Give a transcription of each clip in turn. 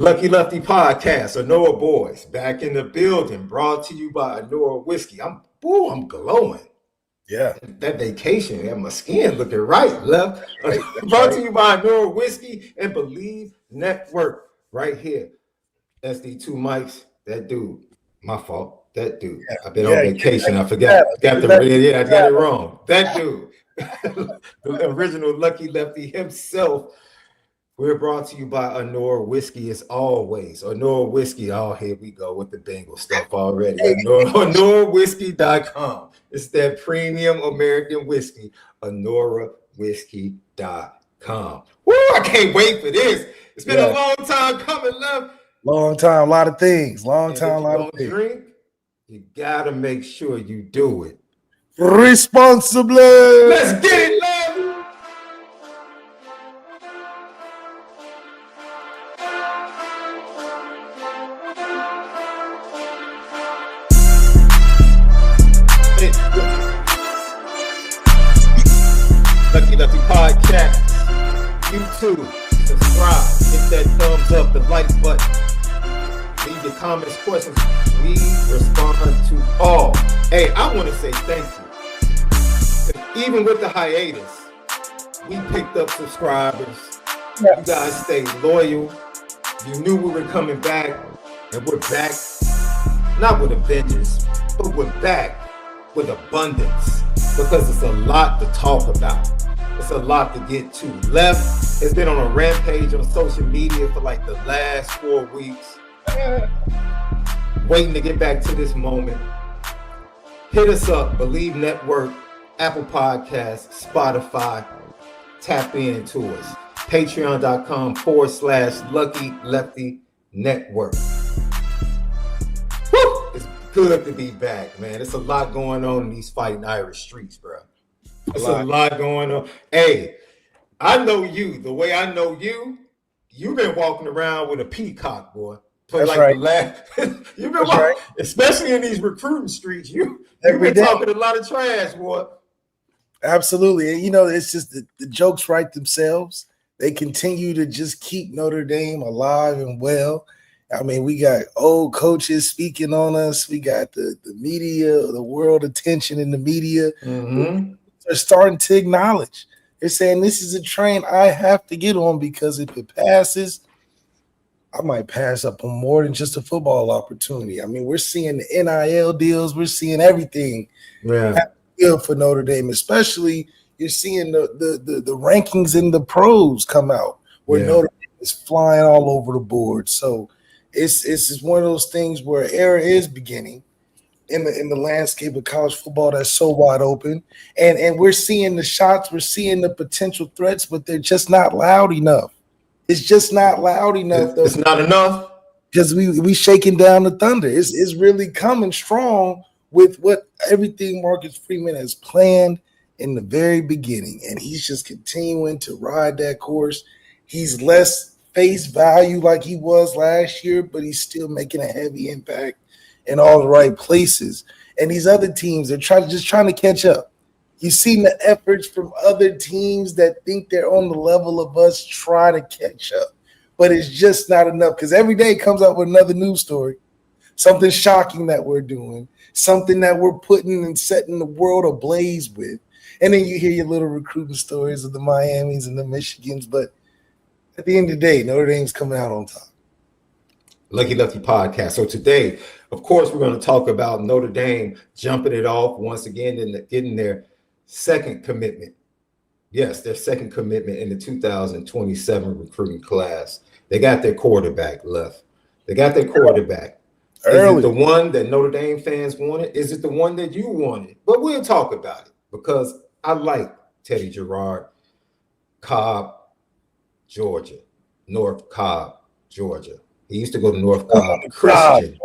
Lucky Lefty Podcast, Onora Boys, back in the building, brought to you by Onora Whiskey. I'm glowing. Yeah. That vacation, had my skin looking right, left. Brought to you by Onora Whiskey and Believe Network, right here. SD2 mics, that dude, my fault. That dude. Yeah. I've been on vacation. I forgot. I got it wrong. That dude. The original Lucky Lefty himself. We're brought to you by Onora Whiskey as always. Onora Whiskey. Oh, here we go with the Bengal stuff already. OnoraWhiskey.com. It's that premium American whiskey. OnoraWhiskey.com. Woo! I can't wait for this. It's been a long time coming, love. Long time, a lot of things. Long time, a lot of things. Drink, you gotta make sure you do it responsibly. Let's get it, love. Lucky Lefty Podcast, YouTube, subscribe, hit that thumbs up, the like button, leave your comments, questions. We respond to all. Hey, I want to say thank you. Even with the hiatus, we picked up subscribers. You guys stayed loyal. You knew we were coming back, and we're back, not with a vengeance, but we're back with abundance, because it's a lot to talk about. It's a lot to get to. Left has been on a rampage on social media for like the last 4 weeks. Waiting to get back to this moment. Hit us up, Believe Network, Apple Podcasts, Spotify. Tap into us. Patreon.com/Lucky Lefty Network. Woo! It's good to be back, man. It's a lot going on in these fighting Irish streets, bro. There's a lot going on. Hey, I know you. The way I know you, you've been walking around with a peacock, boy. That's like right. You've been walking, right. Especially in these recruiting streets. You've been talking a lot of trash, boy. Absolutely. And, you know, it's just the jokes write themselves. They continue to just keep Notre Dame alive and well. I mean, we got old coaches speaking on us. We got the media, the world attention in the media. Mm-hmm. They're starting to acknowledge. They're saying this is a train I have to get on, because if it passes, I might pass up on more than just a football opportunity. I mean, we're seeing the NIL deals. We're seeing everything for Notre Dame, especially you're seeing the rankings in the pros come out where Notre Dame is flying all over the board. So it's just one of those things where an era is beginning in the landscape of college football that's so wide open. And we're seeing the shots, we're seeing the potential threats, but they're just not loud enough. It's just not loud enough. It's not enough. Because we shaking down the thunder. It's really coming strong with what everything Marcus Freeman has planned in the very beginning. And he's just continuing to ride that course. He's less face value like he was last year, but he's still making a heavy impact in all the right places. And these other teams are trying to catch up. You've seen the efforts from other teams that think they're on the level of us try to catch up. But it's just not enough, because every day comes out with another news story, something shocking that we're doing, something that we're putting and setting the world ablaze with. And then you hear your little recruiting stories of the Miamis and the Michigans. But at the end of the day, Notre Dame's coming out on top. Lucky Lefty Podcast. So today, of course, we're going to talk about Notre Dame jumping it off once again and getting their second commitment. Yes, their second commitment in the 2027 recruiting class. They got their quarterback left. They got their quarterback. Early. Is it the one that Notre Dame fans wanted? Is it the one that you wanted? But we'll talk about it, because I like Teddy Gerard, Cobb, Georgia, North Cobb, Georgia. He used to go to North Cobb Christian.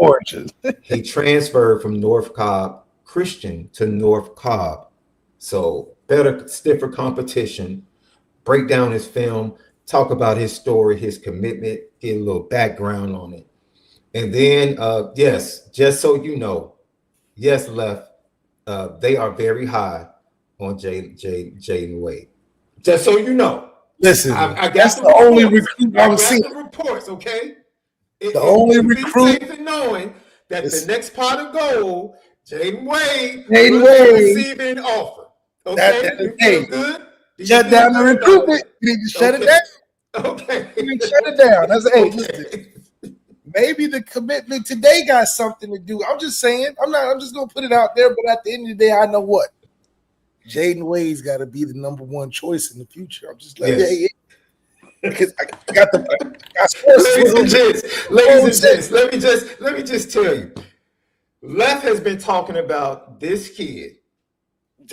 He transferred from North Cobb Christian to North Cobb. So better, stiffer competition. Break down his film, talk about his story, his commitment, get a little background on it. And then, yes, just so you know, yes, Left, they are very high on Jaden Wade. Just so you know. Listen, I got that's the only recruit I'm seeing. Reports, okay? The only be recruit safe in knowing that is the next pot of gold, Jaden Wade, Jaden will be Wade. receiving an offer. Okay, you feel good? Do you Shut feel down the good about recruitment. that? You need to shut it Okay. down. Okay. You need to shut it down. That's Okay. listen. Maybe the commitment today got something to do. I'm just saying. I'm just gonna put it out there. But at the end of the day, I know what Jaden Wade's got to be the number one choice in the future. I'm just like, Yes. because I got the ladies and gents, let me just tell you, Left has been talking about this kid.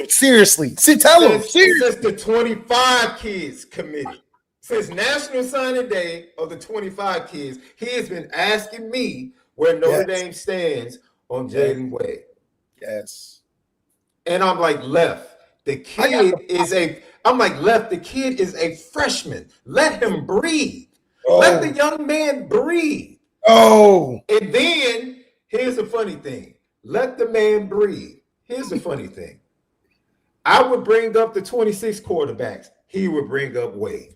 Seriously, tell him. Since the 25 kids committed. Since National Signing Day of the 25 kids, he has been asking me where Notre Dame stands on Jaden Wade. Yes. And I'm like, Left, the kid is a freshman. Let him breathe. Let the young man breathe. Oh. And then here's the funny thing. Let the man breathe. Here's the funny thing. I would bring up the 26 quarterbacks. He would bring up Wade.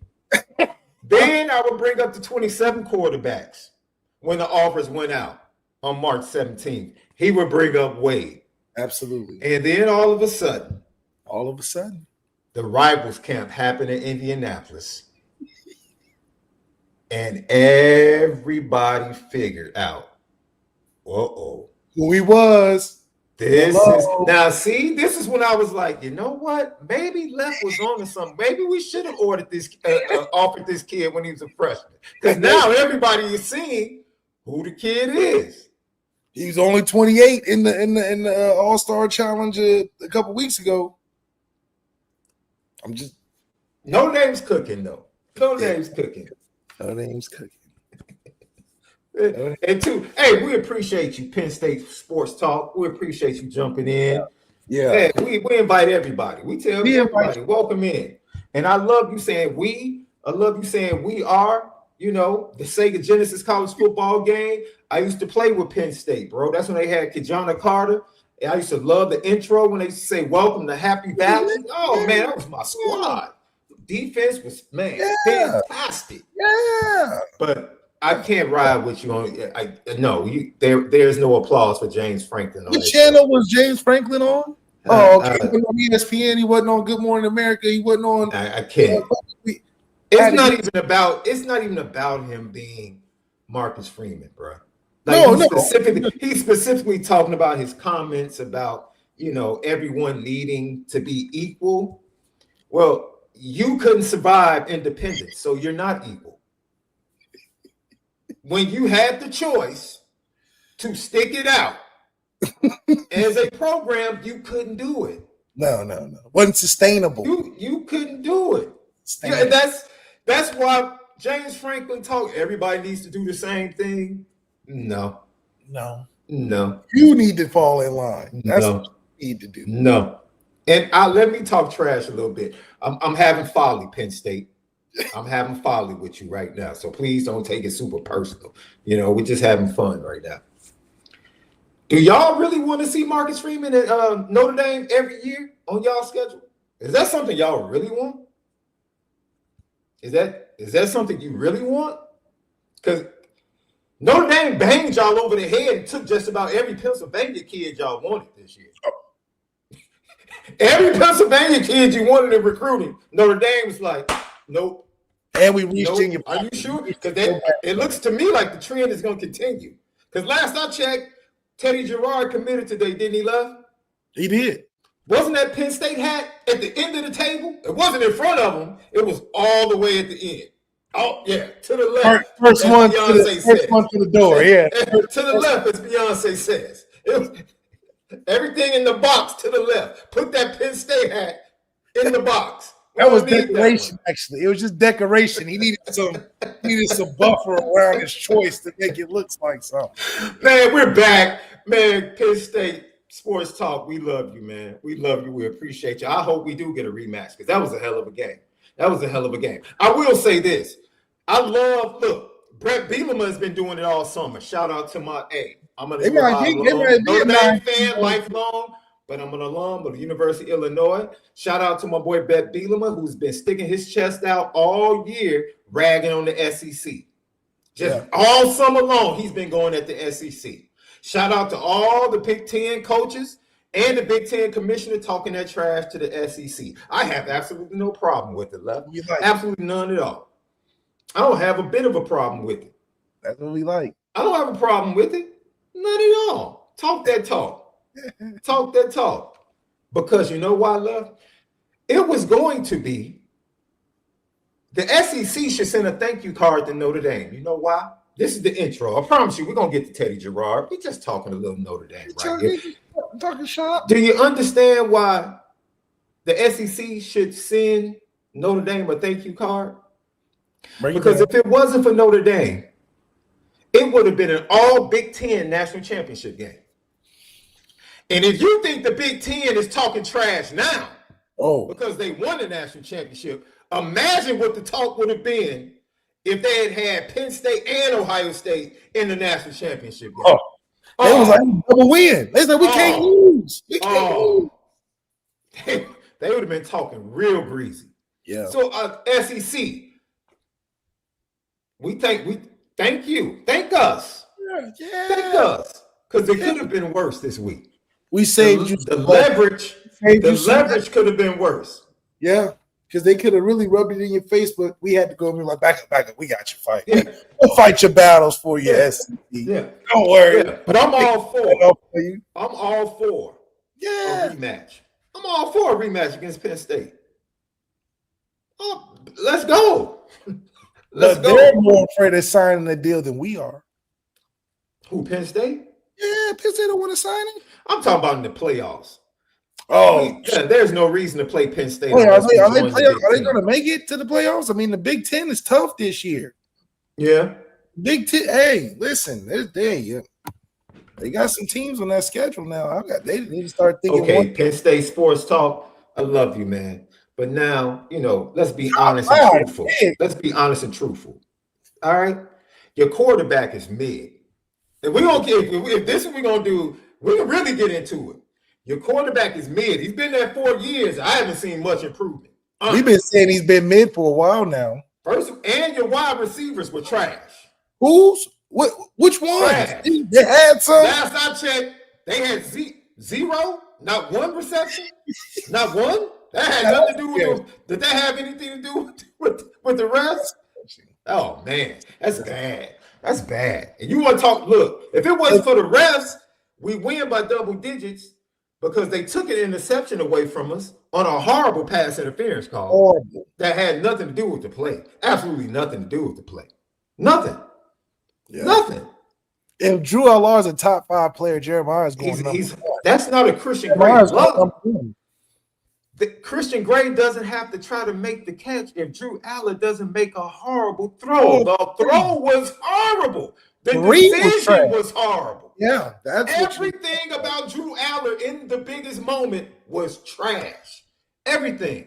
Then I would bring up the 27 quarterbacks when the offers went out on March 17th. He would bring up Wade. Absolutely. And then all of a sudden, the rivals camp happened in Indianapolis. And everybody figured out, who he was. This is when I was like, you know what? Maybe Left was on to something. Maybe we should have ordered this, offered this kid when he was a freshman. Because now everybody is seeing who the kid is. He was only 28 in the All-Star Challenge a couple weeks ago. Notre Dame's cooking though. Notre Dame's cooking. And two, hey, we appreciate you, Penn State Sports Talk. We appreciate you jumping in. Yeah. Hey, we invite everybody. We tell everybody, welcome in. And I love you saying we. I love you saying we are. You know, the Sega Genesis college football game. I used to play with Penn State, bro. That's when they had Kajana Carter. And I used to love the intro when they used to say welcome to Happy Valley. Oh, man, that was my squad. Defense was, fantastic. Yeah. But I can't ride with you on. There's no applause for James Franklin. What channel was James Franklin on? Oh, okay. He wasn't on ESPN. He wasn't on Good Morning America. He wasn't on. I can't. It's not even about him being Marcus Freeman, bro. He's specifically talking about his comments about everyone needing to be equal. Well, you couldn't survive independence, so you're not equal. When you had the choice to stick it out as a program, you couldn't do it. No. Wasn't sustainable. You couldn't do it. Yeah, that's why James Franklin talked. Everybody needs to do the same thing. No. You need to fall in line. That's what you need to do. No. And let me talk trash a little bit. I'm having folly, Penn State. I'm having folly with you right now. So please don't take it super personal. We're just having fun right now. Do y'all really want to see Marcus Freeman at Notre Dame every year on y'all schedule? Is that something y'all really want? Is that something you really want? Because Notre Dame banged y'all over the head and took just about every Pennsylvania kid y'all wanted this year. Every Pennsylvania kid you wanted in recruiting, Notre Dame was like, nope. And we reached in your. Are you sure? Because it looks to me like the trend is going to continue. Because last I checked, Teddy Gerard committed today, didn't he, Love? He did. Wasn't that Penn State hat at the end of the table? It wasn't in front of him. It was all the way at the end. Oh, yeah, to the left. First one to the door, yeah. To the left, as Beyonce says. It was everything in the box to the left. Put that Penn State hat in the box. That was decoration, actually. It was just decoration. He needed some buffer around his choice to make it look like something. Man, we're back. Man, Penn State Sports Talk, we love you, man. We love you. We appreciate you. I hope we do get a rematch because that was a hell of a game. I will say this. Brett Bielema has been doing it all summer. Shout out to I'm an Notre Dame fan, lifelong, but I'm an alum of the University of Illinois. Shout out to my boy Brett Bielema, who's been sticking his chest out all year, ragging on the SEC. Just all summer long, he's been going at the SEC. Shout out to all the Big Ten coaches and the Big Ten commissioner talking that trash to the SEC. I have absolutely no problem with it, Left. Absolutely none at all. I don't have a bit of a problem with it. That's what we like. I don't have a problem with it. None at all. Talk that talk. Talk that talk. Because you know why, Left? It was going to be the SEC should send a thank you card to Notre Dame. You know why? This is the intro. I promise you, we're going to get to Teddy Gerard. We're just talking a little Notre Dame right here. Talking shop. Do you understand why the SEC should send Notre Dame a thank you card? Because if it wasn't for Notre Dame, it would have been an all Big Ten national championship game. And if you think the Big Ten is talking trash now, because they won the national championship, imagine what the talk would have been if they had Penn State and Ohio State in the national championship game. They was like double win. They said we can't lose. We can't lose. They would have been talking real greasy. Yeah. So SEC, we thank you. Thank us. Yeah. Thank us. Because it could have been worse this week. We saved you. The leverage. The leverage could have been worse. Yeah. Because they could have really rubbed it in your face, but we had to go and be like, back up. We got you fight. Yeah. We'll fight your battles for you, SEC. Yeah. Don't worry. Yeah. But I'm all for. I'm all for a rematch. I'm all for a rematch against Penn State. Oh, let's go. Let's go. They're more afraid of signing the deal than we are. Who, Penn State? Yeah, Penn State don't want to sign it. I'm talking about in the playoffs. There's no reason to play Penn State. Wait, are they going to make it to the playoffs? I mean, the Big Ten is tough this year. Yeah. Big Ten. Hey, listen, they got some teams on that schedule now. They need to start thinking. Okay, Penn State sports talk. I love you, man. But now, let's be honest and truthful. Let's be honest and truthful. All right? Your quarterback is mid. And we're going to if this is what we're going to do, we can really get into it. Your quarterback is mid. He's been there 4 years. I haven't seen much improvement. We've been saying he's been mid for a while now. And your wide receivers were trash. Which ones? Trash. They had some. Last I checked, they had zero, not one reception, not one. That had nothing to do with did that have anything to do with the refs? Oh man, that's bad. That's bad. And you want to talk? Look, if it wasn't for the refs, we win by double digits because they took an interception away from us on a horrible pass interference call that had nothing to do with the play. Absolutely nothing to do with the play. Nothing. Yeah. Nothing. If Drew Allard is a top 5 player, Jeremiah is going. That's not a Christian Gray love. Christian Gray doesn't have to try to make the catch if Drew Allard doesn't make a horrible throw. The throw was horrible. The decision was horrible. Yeah, that's everything about Drew Allard in the biggest moment was trash. Everything.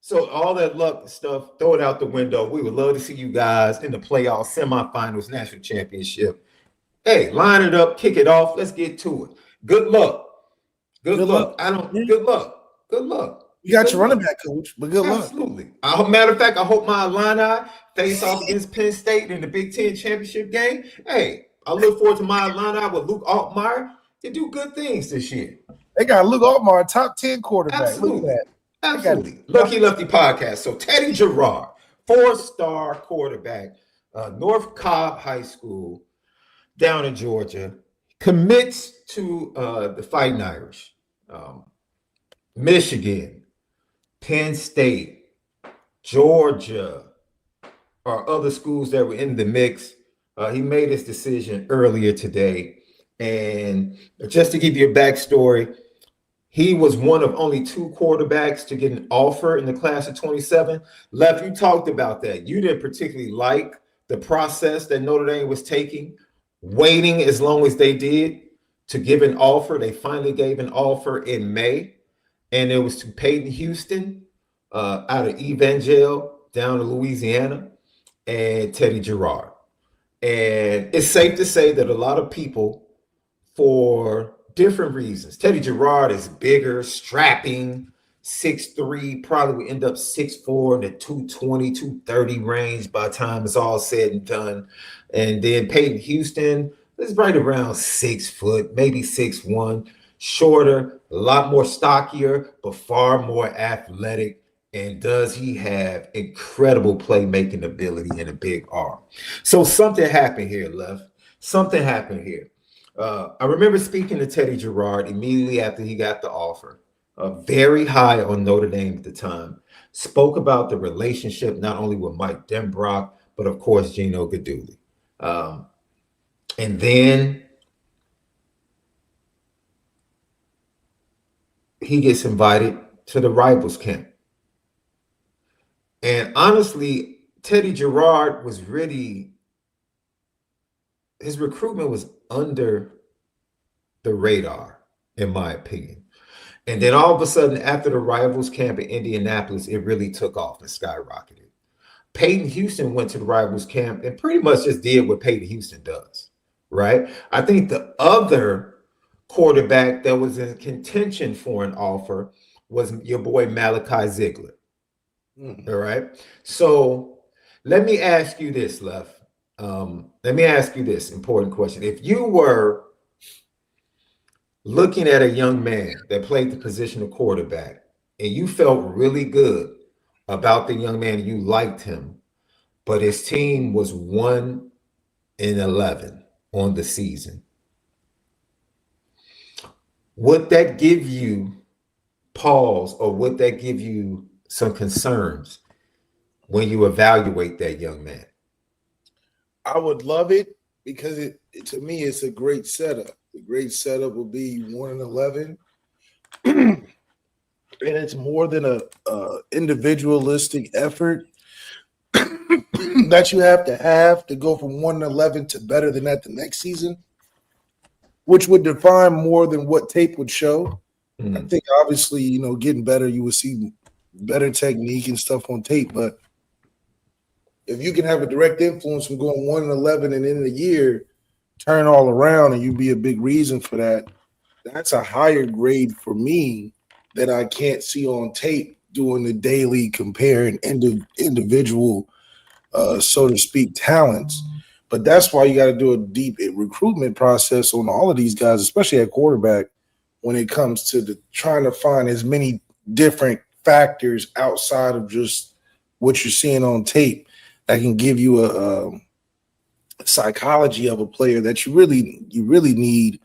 So all that luck stuff, throw it out the window. We would love to see you guys in the playoffs, semifinals, national championship. Hey, line it up, kick it off. Let's get to it. Good luck. Good luck. Good luck. Good luck. You got your running back coach, but good luck. Absolutely. Matter of fact, I hope my Illini face off against Penn State in the Big Ten championship game. Hey, I look forward to my Illini with Luke Altmaier to do good things this year. They got Luke Altmaier, top 10 quarterback. Absolutely. Look at that. Absolutely. Lucky Lefty podcast. So Teddy Jarrard, 4-star quarterback, North Cobb High School down in Georgia, commits to the Fighting Irish. Michigan, Penn State, Georgia, or other schools that were in the mix. He made his decision earlier today. And just to give you a backstory, he was one of only 2 quarterbacks to get an offer in the class of 27. Lef, you talked about that. You didn't particularly like the process that Notre Dame was taking, waiting as long as they did to give an offer. They finally gave an offer in May, and it was to Peyton Houston out of Evangel down in Louisiana and Teddy Jarrard. And it's safe to say that a lot of people, for different reasons, Teddy Jarrard is bigger, strapping, 6'3", probably would end up 6'4" in the 220, 230 range by the time it's all said and done. And then Peyton Houston is right around 6 foot, maybe 6'1", shorter, a lot more stockier, but far more athletic. And does he have incredible playmaking ability and a big arm? So something happened here, Left. Something happened here. I remember speaking to Teddy Gerard immediately after he got the offer. Very high on Notre Dame at the time. Spoke about the relationship not only with Mike Denbrock, but of course Gino Guidugli. And then he gets invited to the rivals camp. And honestly, Teddy Gerard was really, his recruitment was under the radar, in my opinion. And then all of a sudden, after the rivals camp in Indianapolis, it really took off and skyrocketed. Peyton Houston went to the rivals camp and pretty much just did what Peyton Houston does, right? I think the other quarterback that was in contention for an offer was your boy MALIK Ziegler. All right. So let me ask you this, Left. Let me ask you this important question. If you were looking at a young man that played the position of quarterback and you felt really good about the young man, you liked him, but his team was 1-11 on the season, would that give you pause or would that give you some concerns when you evaluate that young man? I would love it because it to me it's a great setup. The great setup will be 1-11, and it's more than a individualistic effort that you have to go from 1-11 to better than that the next season, which would define more than what tape would show. I think obviously, getting better, you would see better technique and stuff on tape, but if you can have a direct influence from going 1-11 and in the year turn all around and you be a big reason for that, that's a higher grade for me that I can't see on tape doing the daily comparing individual, so to speak, talents. But that's why you got to do a deep recruitment process on all of these guys, especially at quarterback, when it comes to trying to find as many different factors outside of just what you're seeing on tape that can give you a psychology of a player that you really need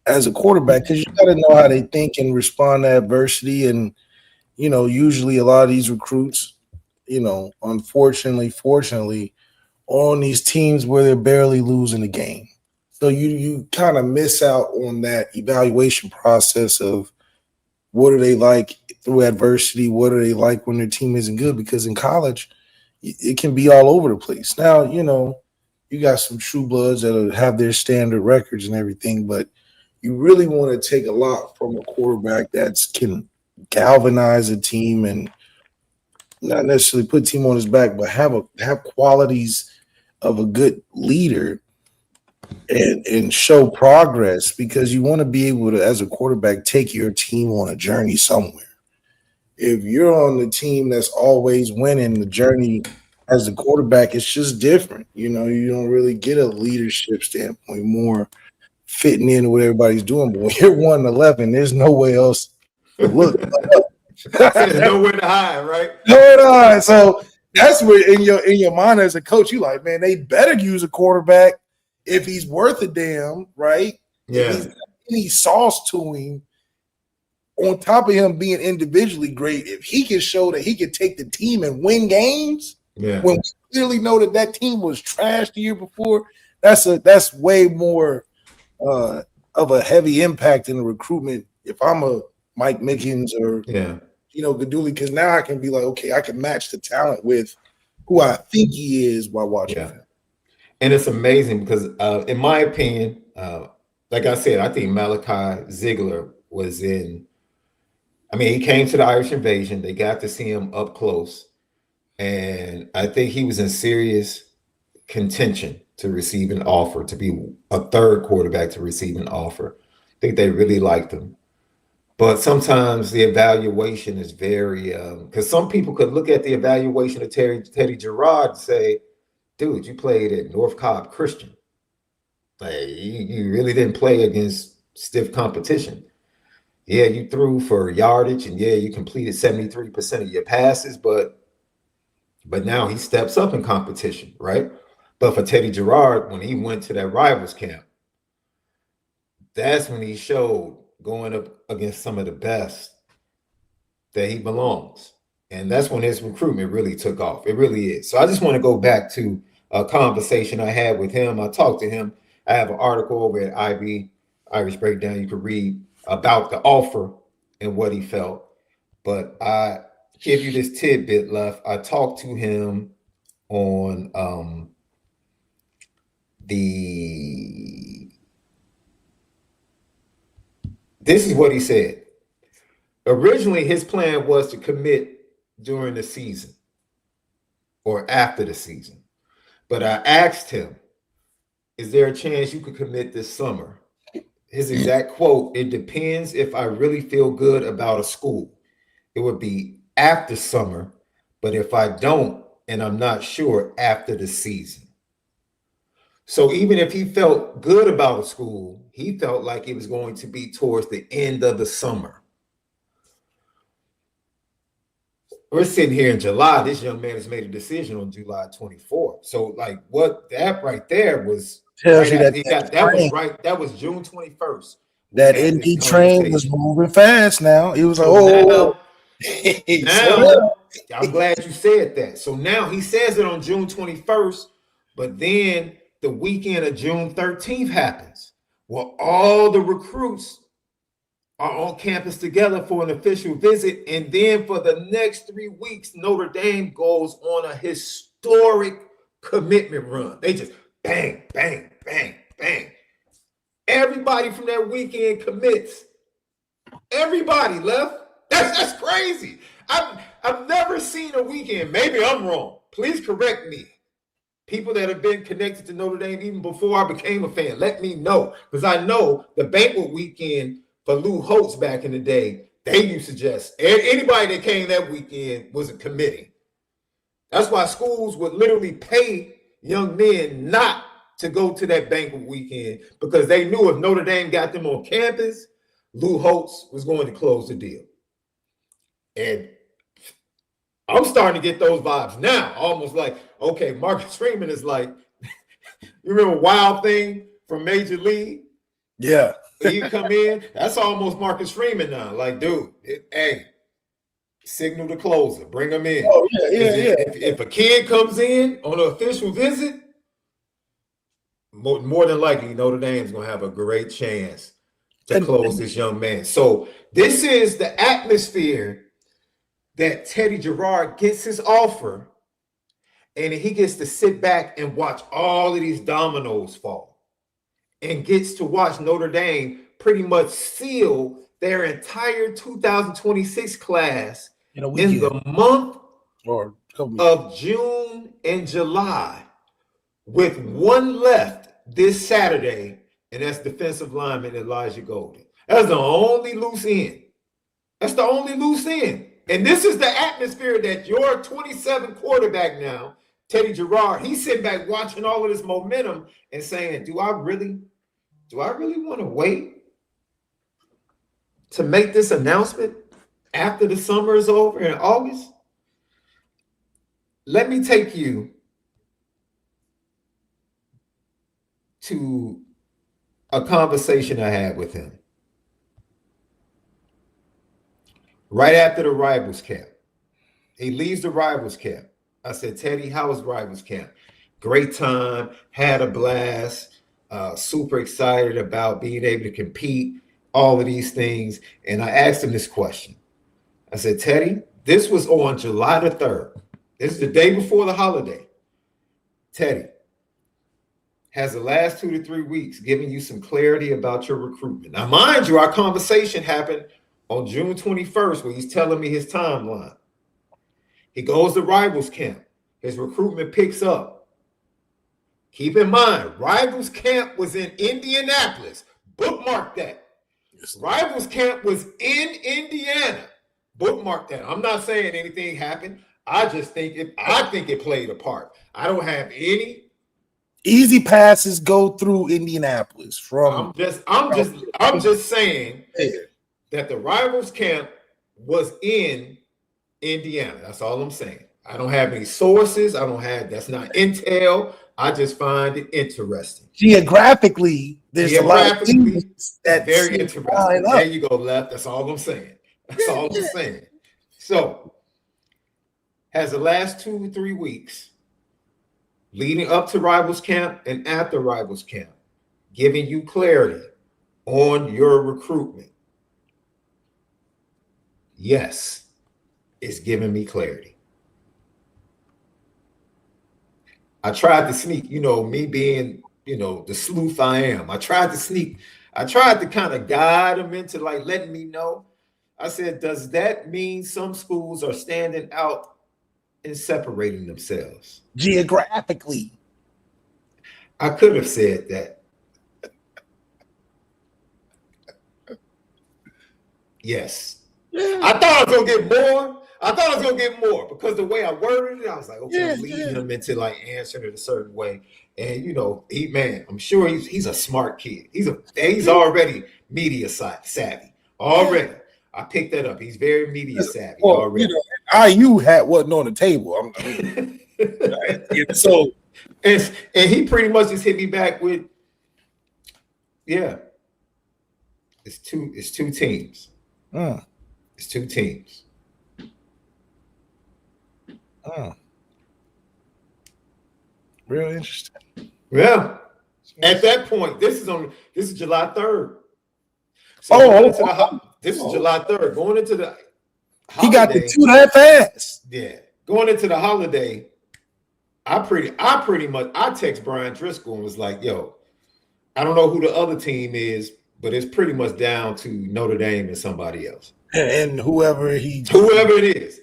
as a quarterback, because you got to know how they think and respond to adversity. And usually a lot of these recruits, fortunately, are on these teams where they're barely losing a game. So you kind of miss out on that evaluation process of what are they like through adversity, what are they like when their team isn't good, because in college it can be all over the place. Now, you got some true bloods that have their standard records and everything, but you really want to take a lot from a quarterback that can galvanize a team and not necessarily put team on his back, but have qualities of a good leader and show progress, because you want to be able to, as a quarterback, take your team on a journey somewhere. If you're on the team that's always winning, the journey as a quarterback, it's just different. You don't really get a leadership standpoint, more fitting in what everybody's doing. But when you're 1-11, there's no way else to look. There's nowhere to hide, right? Nowhere to hide. So that's where in your mind as a coach, you like, man, they better use a quarterback if he's worth a damn, right? Yeah. If he's got any sauce to him, on top of him being individually great, if he can show that he can take the team and win games, when we clearly know that team was trash the year before, that's way more of a heavy impact in the recruitment. If I'm a Mike Mickens or Guidugli, because now I can be like, okay, I can match the talent with who I think he is while watching him. And it's amazing because, in my opinion, like I said, I think MALIK Ziegler was he came to the Irish Invasion. They got to see him up close. And I think he was in serious contention to receive an offer, to be a third quarterback to receive an offer. I think they really liked him. But sometimes the evaluation is very, because some people could look at the evaluation of Teddy Gerard and say, dude, you played at North Cobb Christian. Like, you really didn't play against stiff competition. Yeah, you threw for yardage, and yeah, you completed 73% of your passes, but now he steps up in competition, right? But for Teddy Gerard, when he went to that rivals camp, that's when he showed, going up against some of the best, that he belongs. And that's when his recruitment really took off. It really is. So I just want to go back to a conversation I had with him. I talked to him. I have an article over at IB, Irish Breakdown, you can read about the offer and what he felt. But I give you this tidbit, Left. I talked to him on this is what he said. Originally, his plan was to commit during the season or after the season. But I asked him, is there a chance you could commit this summer? His exact quote, it depends if I really feel good about a school. It would be after summer, but if I don't, and I'm not sure, after the season. So even if he felt good about a school, he felt like it was going to be towards the end of the summer. We're sitting here in July. This young man has made a decision on July 24th. So, like, what that right there was tells you that was June 21st. That ND train was moving fast. Now it was now I'm glad you said that. So now he says it on June 21st, but then the weekend of June 13th happens. Well, all the recruits are on campus together for an official visit. And then for the next 3 weeks, Notre Dame goes on a historic commitment run. They just bang, bang, bang, bang. Everybody from that weekend commits. Everybody Left. That's crazy. I've never seen a weekend. Maybe I'm wrong. Please correct me. People that have been connected to Notre Dame even before I became a fan, let me know. Because I know the banquet weekend for Lou Holtz back in the day, they used to just, anybody that came that weekend was a committee. That's why schools would literally pay young men not to go to that banquet weekend, because they knew if Notre Dame got them on campus, Lou Holtz was going to close the deal. And I'm starting to get those vibes now, almost like, okay, Marcus Freeman is like, you remember Wild Thing from Major League? Yeah. You come in, that's almost Marcus Freeman now. Like, dude, hey, signal the closer, bring him in. Oh, yeah. If a kid comes in on an official visit, more than likely Notre Dame's going to have a great chance to close this young man. So this is the atmosphere that Teddy Jarrard gets his offer, and he gets to sit back and watch all of these dominoes fall, and gets to watch Notre Dame pretty much seal their entire 2026 class in the month of June and July, with one left this Saturday, and that's defensive lineman Elijah Golden. That's the only loose end. That's the only loose end. And this is the atmosphere that your 27 quarterback now, Teddy Jarrard, he's sitting back watching all of this momentum and saying, do I really want to wait to make this announcement after the summer is over in August? Let me take you to a conversation I had with him right after the Rivals camp. He leaves the Rivals camp. I said, Teddy, how was Rivals camp? Great time, had a blast, super excited about being able to compete, all of these things. And I asked him this question. I said, Teddy, this was on July the 3rd. This is the day before the holiday. Teddy, has the last 2 to 3 weeks given you some clarity about your recruitment? Now, mind you, our conversation happened on June 21st, where he's telling me his timeline. He goes to Rivals camp. His recruitment picks up. Keep in mind, Rivals camp was in Indianapolis. Bookmark that. Rivals camp was in Indiana. Bookmark that. I'm not saying anything happened. I think it played a part. I don't have any easy passes go through Indianapolis from. I'm just saying that the Rivals camp was in Indiana. That's all I'm saying. I don't have any sources. That's not intel. I just find it interesting. Geographically, there's a lot of things that very interesting. There you go, Left. That's all I'm saying. That's all I'm saying. So, has the last 2-3 weeks leading up to Rivals camp and after Rivals camp giving you clarity on your recruitment? Yes, it's giving me clarity. I tried to sneak, me being, the sleuth I am. I tried to kind of guide them into like letting me know. I said, does that mean some schools are standing out and separating themselves? Geographically. I could have said that. Yes. I thought I was going to get more. Because the way I worded it, I was like, okay, I'm leading him into like answering it a certain way. And I'm sure he's a smart kid. He's already media savvy. Already. I picked that up. He's very media savvy already. IU wasn't on the table. So and he pretty much just hit me back with, it's two teams. It's two teams. Real interesting. Yeah. At that point, this is July 3rd. So this is July 3rd. Going into the holiday, he got the 2.5 fast. Yeah. Going into the holiday, I text Brian Driscoll and was like, yo, I don't know who the other team is, but it's pretty much down to Notre Dame and somebody else. And whoever it is.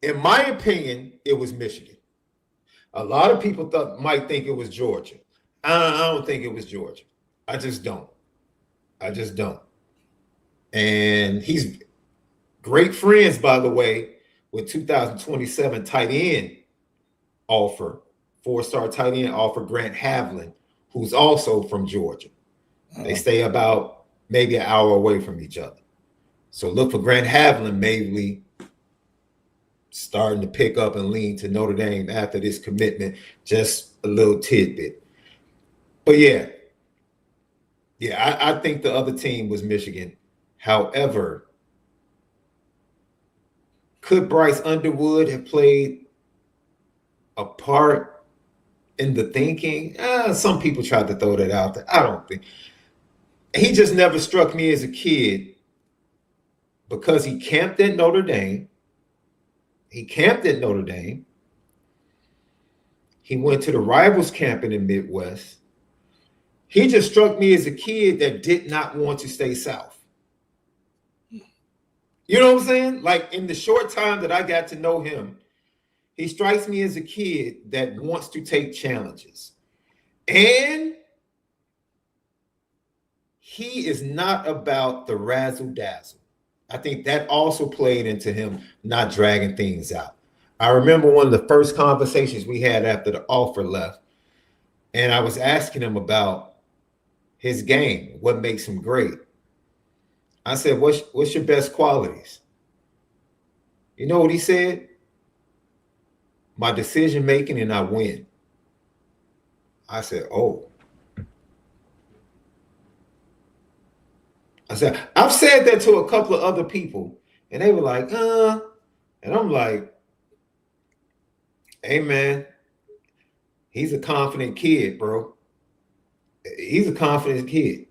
In my opinion, it was Michigan. A lot of people might think it was Georgia. I don't think it was Georgia. I just don't. And he's great friends, by the way, with 2027 tight end offer, 4-star tight end offer, Grant Havlin, who's also from Georgia. They stay about maybe an hour away from each other. So look for Grant Havlin maybe starting to pick up and lean to Notre Dame after this commitment. Just a little tidbit. But I think the other team was Michigan. However, could Bryce Underwood have played a part in the thinking? Some people tried to throw that out there. I don't think. He just never struck me as a kid because he camped at Notre Dame. He went to the Rivals camp in the Midwest. He just struck me as a kid that did not want to stay south. You know what I'm saying? Like in the short time that I got to know him, he strikes me as a kid that wants to take challenges. And he is not about the razzle dazzle. I think that also played into him not dragging things out. I remember one of the first conversations we had after the offer left, and I was asking him about his game, what makes him great. I said, what's your best qualities? You know what he said? My decision making and I win. I said, oh. I said, I've said that to a couple of other people, and they were like, and I'm like, hey, man, he's a confident kid, bro. He's a confident kid.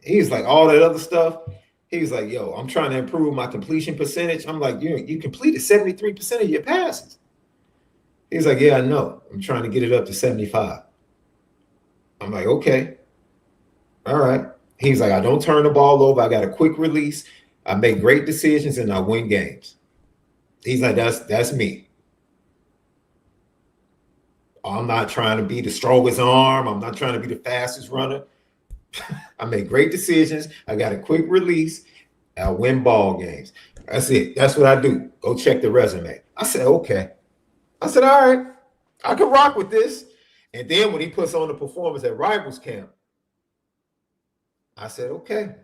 He's like, all that other stuff. He was like, yo, I'm trying to improve my completion percentage. I'm like, you completed 73% of your passes. He's like, yeah, I know. I'm trying to get it up to 75. I'm like, okay. All right. He's like, I don't turn the ball over. I got a quick release. I make great decisions and I win games. He's like, that's me. I'm not trying to be the strongest arm. I'm not trying to be the fastest runner. I make great decisions. I got a quick release. I win ball games. That's it. That's what I do. Go check the resume. I said, okay. I said, all right, I can rock with this. And then when he puts on the performance at Rivals Camp, I said, okay.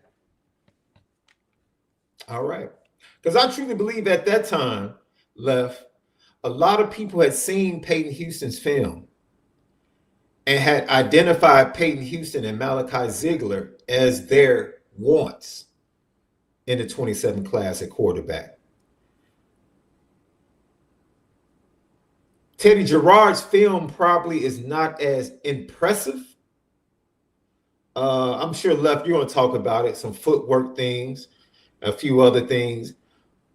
All right. Because I truly believe at that time, a lot of people had seen Peyton Houston's film and had identified Peyton Houston and Malachi Ziegler as their wants in the 27 class at quarterback. Teddy Gerard's film probably is not as impressive. I'm sure, Left, you're going to talk about it, some footwork things, a few other things,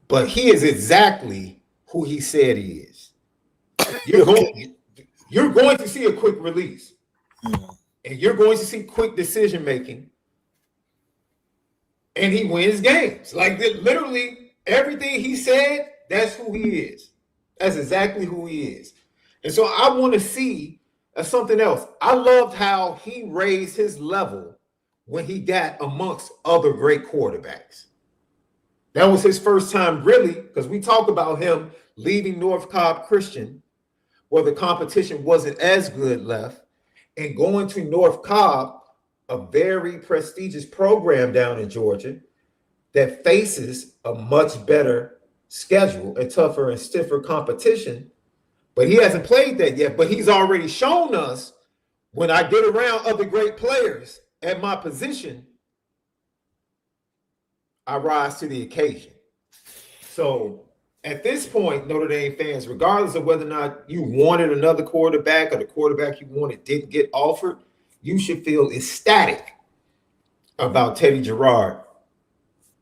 but he is exactly who he said he is. You're going to see a quick release, and you're going to see quick decision making, and he wins games. Like literally everything he said, that's who he is. That's exactly who he is. And so I want to see something else. I loved how he raised his level when he got amongst other great quarterbacks. That was his first time, really, because we talked about him leaving North Cobb Christian, where the competition wasn't as good, Left, and going to North Cobb, a very prestigious program down in Georgia that faces a much better schedule and tougher and stiffer competition. But he hasn't played that yet. But he's already shown us, when I get around other great players at my position, I rise to the occasion. So at this point, Notre Dame fans, regardless of whether or not you wanted another quarterback or the quarterback you wanted didn't get offered, you should feel ecstatic about Teddy Jarrard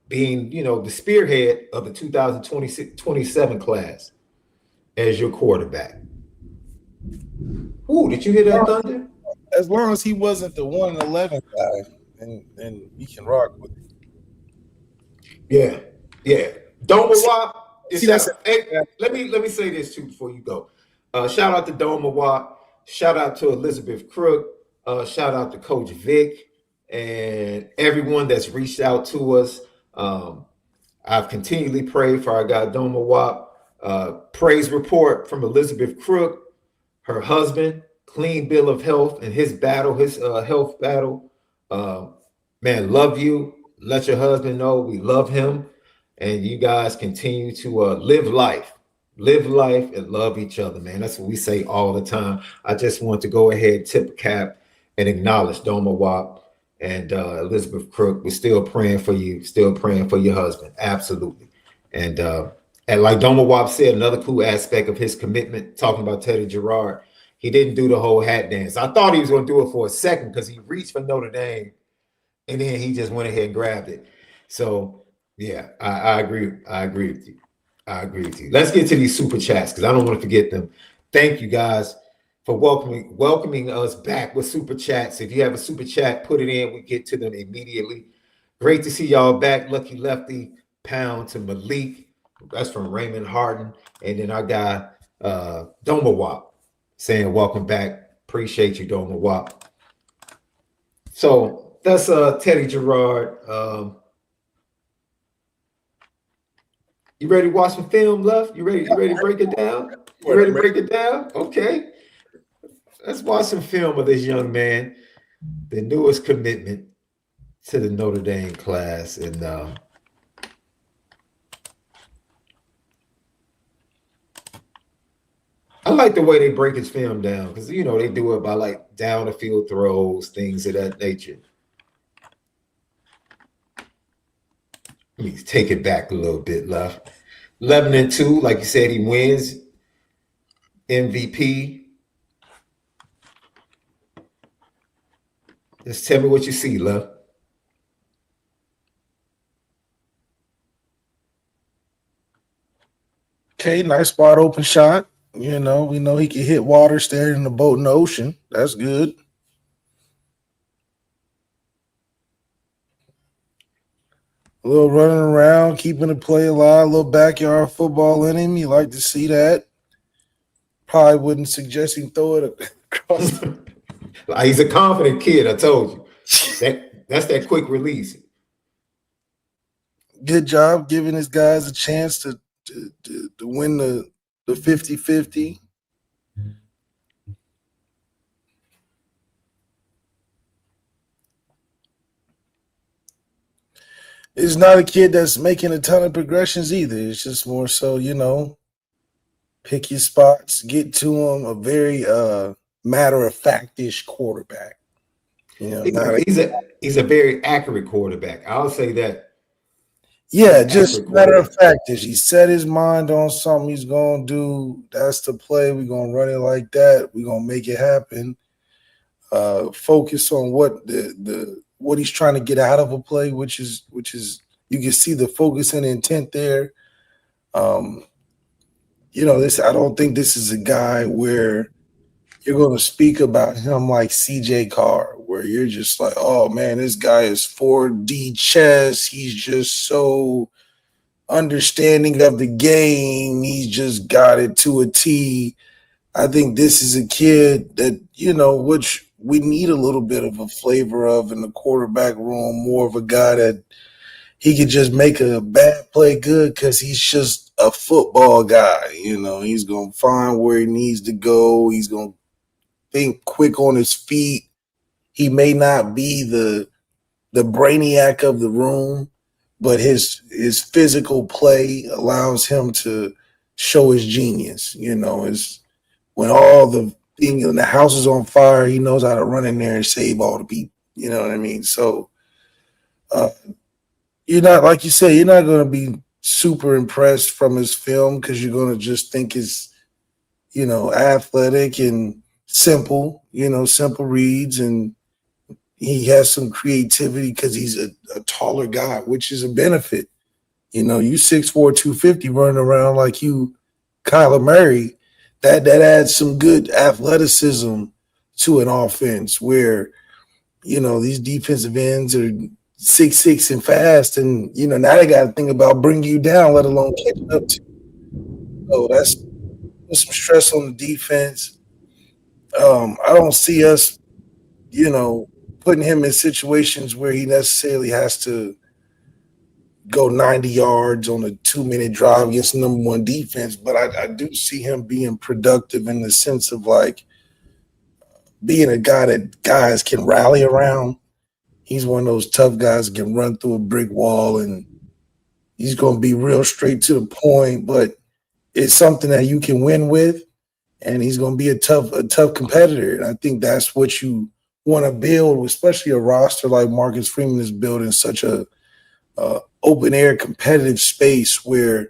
being, the spearhead of the 2026-27 class as your quarterback. Ooh, did you hear that thunder? As long as he wasn't the 1-11 guy, and we can rock with it. Yeah. Doma Wap. Hey, let me say this too before you go. Shout out to Doma Wap. Shout out to Elizabeth Crook. Shout out to Coach Vic and everyone that's reached out to us. I've continually prayed for our guy Doma Wap. Praise report from Elizabeth Crook, her husband, clean bill of health and his battle, his health battle. Man, love you. Let your husband know we love him, and you guys continue to live life and love each other, man. That's what we say all the time. I just want to go ahead, tip a cap, and acknowledge Doma Wap and Elizabeth Crook. We're still praying for you, still praying for your husband. Absolutely. And like Doma Wap said, another cool aspect of his commitment, talking about Teddy Gerard, he didn't do the whole hat dance. I thought he was going to do it for a second because he reached for Notre Dame, and then he just went ahead and grabbed it. So, yeah, I agree. I agree with you. Let's get to these super chats because I don't want to forget them. Thank you guys for welcoming us back with super chats. If you have a super chat, put it in. We get to them immediately. Great to see y'all back. Lucky Lefty, pound to Malik. That's from Raymond Harden. And then our guy, Doma Wap, saying welcome back. Appreciate you, Doma Wap. So that's Teddy Gerard. You ready to watch some film, Left? You ready to break it down? You ready to break it down? Okay. Let's watch some film of this young man, the newest commitment to the Notre Dame class. And I like the way they break his film down because, they do it by like down the field throws, things of that nature. Let me take it back a little bit, Left. 11-2, like you said, he wins MVP. Just tell me what you see, Left. Okay, nice spot open shot. We know he can hit water staring in the boat in the ocean. That's good. A little running around, keeping the play alive, a little backyard football in him. You like to see that. Probably wouldn't suggest him throw it across. He's a confident kid, I told you. That's that quick release. Good job giving his guys a chance to win the 50-50. It's not a kid that's making a ton of progressions either. It's just more so, pick your spots, get to him. A very matter of fact-ish quarterback. He's a very accurate quarterback. I'll say that. Yeah, just matter of fact is he set his mind on something he's gonna do. That's the play. We're gonna run it like that. We're gonna make it happen. Focus on what he's trying to get out of a play, which is you can see the focus and intent there. This I don't think this is a guy where you're gonna speak about him like CJ Carr, where you're just like, oh man, this guy is 4D chess. He's just so understanding of the game. He's just got it to a T. I think this is a kid that, which we need a little bit of a flavor of in the quarterback room, more of a guy that he could just make a bad play good because he's just a football guy. He's going to find where he needs to go. He's going to think quick on his feet. He may not be the brainiac of the room, but his physical play allows him to show his genius. Is when all the house is on fire, he knows how to run in there and save all the people. You know what I mean? So you're not, like you say, you're not going to be super impressed from his film because you're going to just think it's, athletic and simple, simple reads, and he has some creativity because he's a taller guy, which is a benefit. You 6'4", 250 running around like you, Kyler Murray, that adds some good athleticism to an offense where, these defensive ends are 6'6" and fast, and now they got to think about bringing you down, let alone catching up to you. So that's some stress on the defense. I don't see us, putting him in situations where he necessarily has to go 90 yards on a 2-minute drive against number one defense. But I do see him being productive in the sense of like being a guy that guys can rally around. He's one of those tough guys that can run through a brick wall, and he's going to be real straight to the point, but it's something that you can win with, and he's going to be a tough competitor. And I think that's what you want to build, especially a roster like Marcus Freeman is building, such a open air competitive space where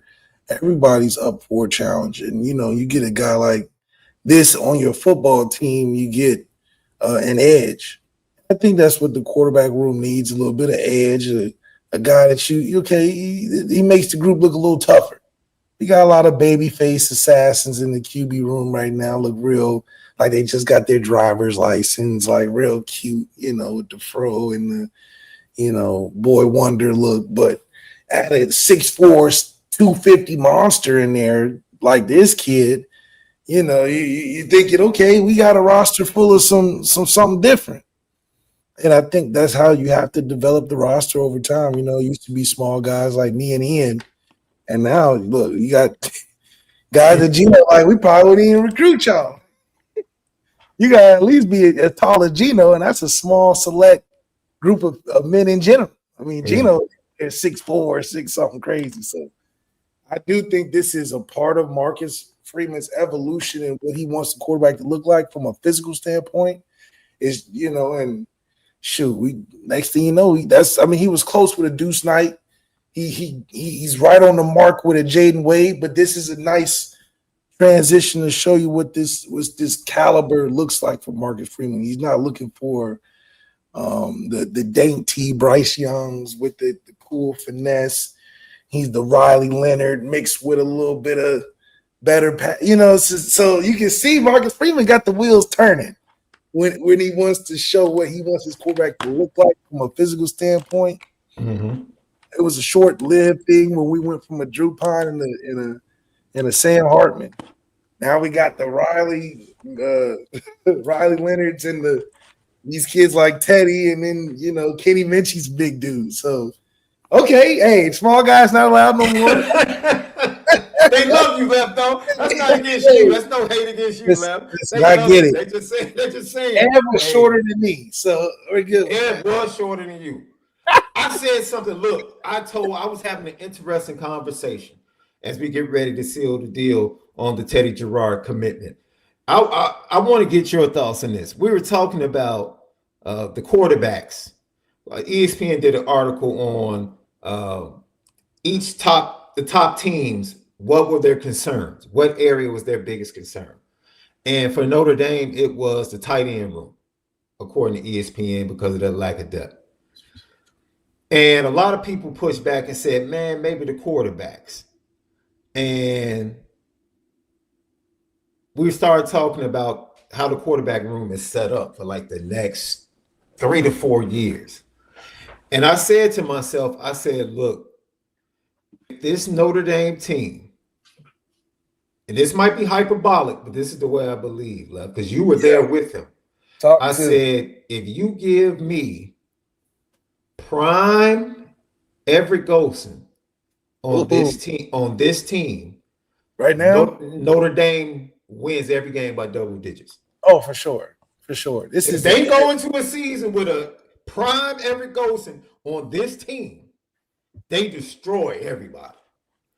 everybody's up for a challenge. And, you get a guy like this on your football team, you get an edge. I think that's what the quarterback room needs, a little bit of edge, a guy that he makes the group look a little tougher. We got a lot of baby face assassins in the QB room right now, look real like they just got their driver's license, like real cute, with the fro and the, boy wonder look. But at a 6'4", 250 monster in there like this kid, you're thinking, okay, we got a roster full of something different. And I think that's how you have to develop the roster over time. It used to be small guys like me and Ian. And now, look, you got guys that Gino, like, we probably wouldn't even recruit y'all. You got to at least be as tall as Gino, and that's a small, select group of men in general. I mean, Gino is 6'4", 6 something crazy. So I do think this is a part of Marcus Freeman's evolution and what he wants the quarterback to look like from a physical standpoint is, and shoot, next thing you know, he was close with a Deuce Knight. He's right on the mark with a Jaden Wade, but this is a nice transition to show you what this caliber looks like for Marcus Freeman. He's not looking for the dainty Bryce Youngs with the cool finesse. He's the Riley Leonard mixed with a little bit of better, so you can see Marcus Freeman got the wheels turning when he wants to show what he wants his quarterback to look like from a physical standpoint. Mm-hmm. It was a short-lived thing when we went from a Drew Pine and a Sam Hartman. Now we got the Riley Leonards and the these kids like Teddy, and then Kenny Minchie's big dude. So okay, hey, small guys not allowed no more. They love you, Left, though. That's not against you. That's no hate against you, Left. They I get it. They just saying. Ev was shorter than me, so we're good. Ev was shorter than you. I said something. Look, I was having an interesting conversation as we get ready to seal the deal on the Teddy Gerard commitment. I want to get your thoughts on this. We were talking about the quarterbacks. ESPN did an article on the top teams. What were their concerns? What area was their biggest concern? And for Notre Dame, it was the tight end room, according to ESPN, because of the lack of depth. And a lot of people pushed back and said, man, maybe the quarterbacks. And we started talking about how the quarterback room is set up for like the next 3 to 4 years. And I said to myself, look, this Notre Dame team, and this might be hyperbolic, but this is the way I believe, Love, because you were there with him. I said, if you give me prime Everett Golson on this team right now, Notre Dame wins every game by double digits. Oh, for sure. They go into a season with a prime Everett Golson on this team, they destroy everybody.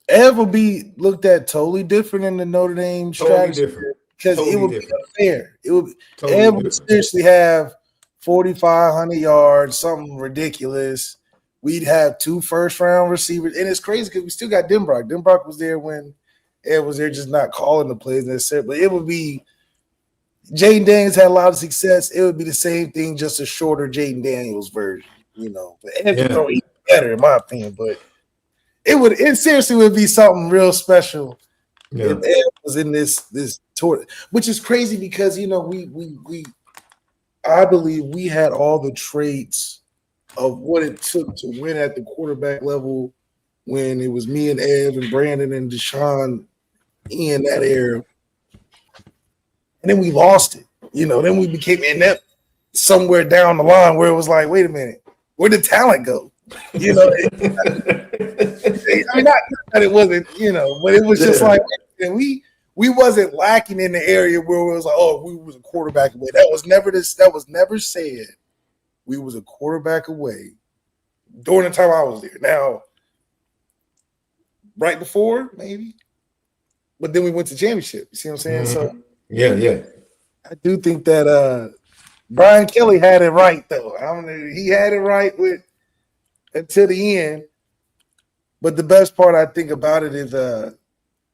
Ev will be looked at totally different in the Notre Dame strategy because it would be unfair. Ev would seriously have 4,500 yards, something ridiculous. We'd have 2 first-round receivers, and it's crazy because we still got Denbrock. Denbrock was there when Ev was there, just not calling the plays necessarily. But it would be Jaden Daniels had a lot of success. It would be the same thing, just a shorter Jaden Daniels version, But Ev could throw even better, in my opinion, but. It seriously would be something real special if Ed was in this tour, which is crazy because I believe we had all the traits of what it took to win at the quarterback level when it was me and Ev and Brandon and Deshaun in that era, and then we lost it. Then we became inept somewhere down the line where it was like, wait a minute, where'd the talent go? I mean, not that it wasn't, but it was just like we wasn't lacking in the area where it was like, oh, we was a quarterback away. That was never said. We was a quarterback away during the time I was there. Now, right before, maybe, but then we went to championship. You see what I'm saying? Mm-hmm. So yeah. I do think that Brian Kelly had it right, though. He had it right until the end. But the best part I think about it is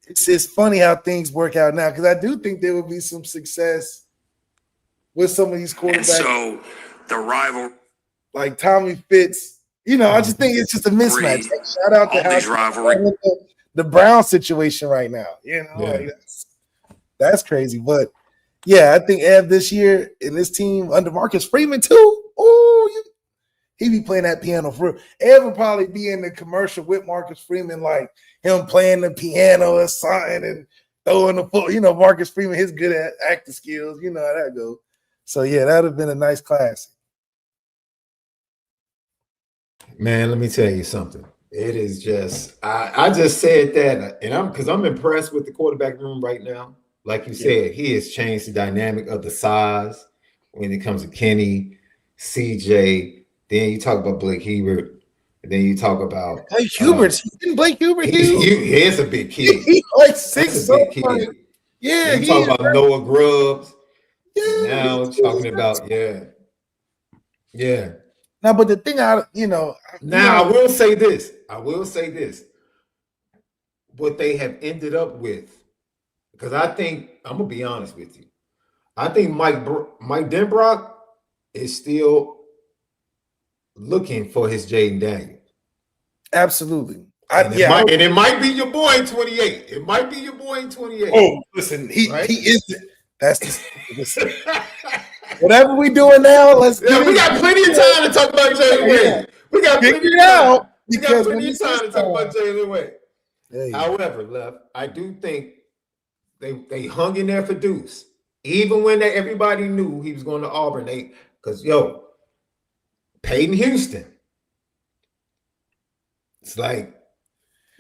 it's funny how things work out now, because I do think there will be some success with some of these quarterbacks. And so the rival, like Tommy Fitz, I just think it's just a mismatch. Shout out to these rivalry. The Brown situation right now. Like that's crazy. But yeah, I think Ev this year in this team under Marcus Freeman too. He be playing that piano for real. Ev will probably be in the commercial with Marcus Freeman, like him playing the piano or something and throwing the foot. Marcus Freeman, he's good at acting skills. You know how that goes. So, yeah, that would have been a nice classic. Man, let me tell you something. It is just I just said that, and because I'm impressed with the quarterback room right now. Like you said, he has changed the dynamic of the size when it comes to Kenny, CJ. Then you talk about Blake Hubert. And then you talk about Blake Hubert. Didn't Blake Hubert? He is a big kid. He's like 6'4". Yeah. You talk about Noah Grubbs. Yeah. Now talking about yeah. Now, but the thing I will say this. What they have ended up with, because I think I'm gonna be honest with you. I think Mike Denbrock is still looking for his Jaden Daniels. Absolutely. And it might be your boy in 28. It might be your boy in 28. Oh, listen, he isn't. That's whatever we doing now. We got plenty of time to talk about Jalen Wade. We got plenty of time. We got plenty of time to talk about Jalen Wade. Hey. However, Left, I do think they hung in there for Deuce. Even when everybody knew he was going to Auburn, Because, Peyton Houston. It's like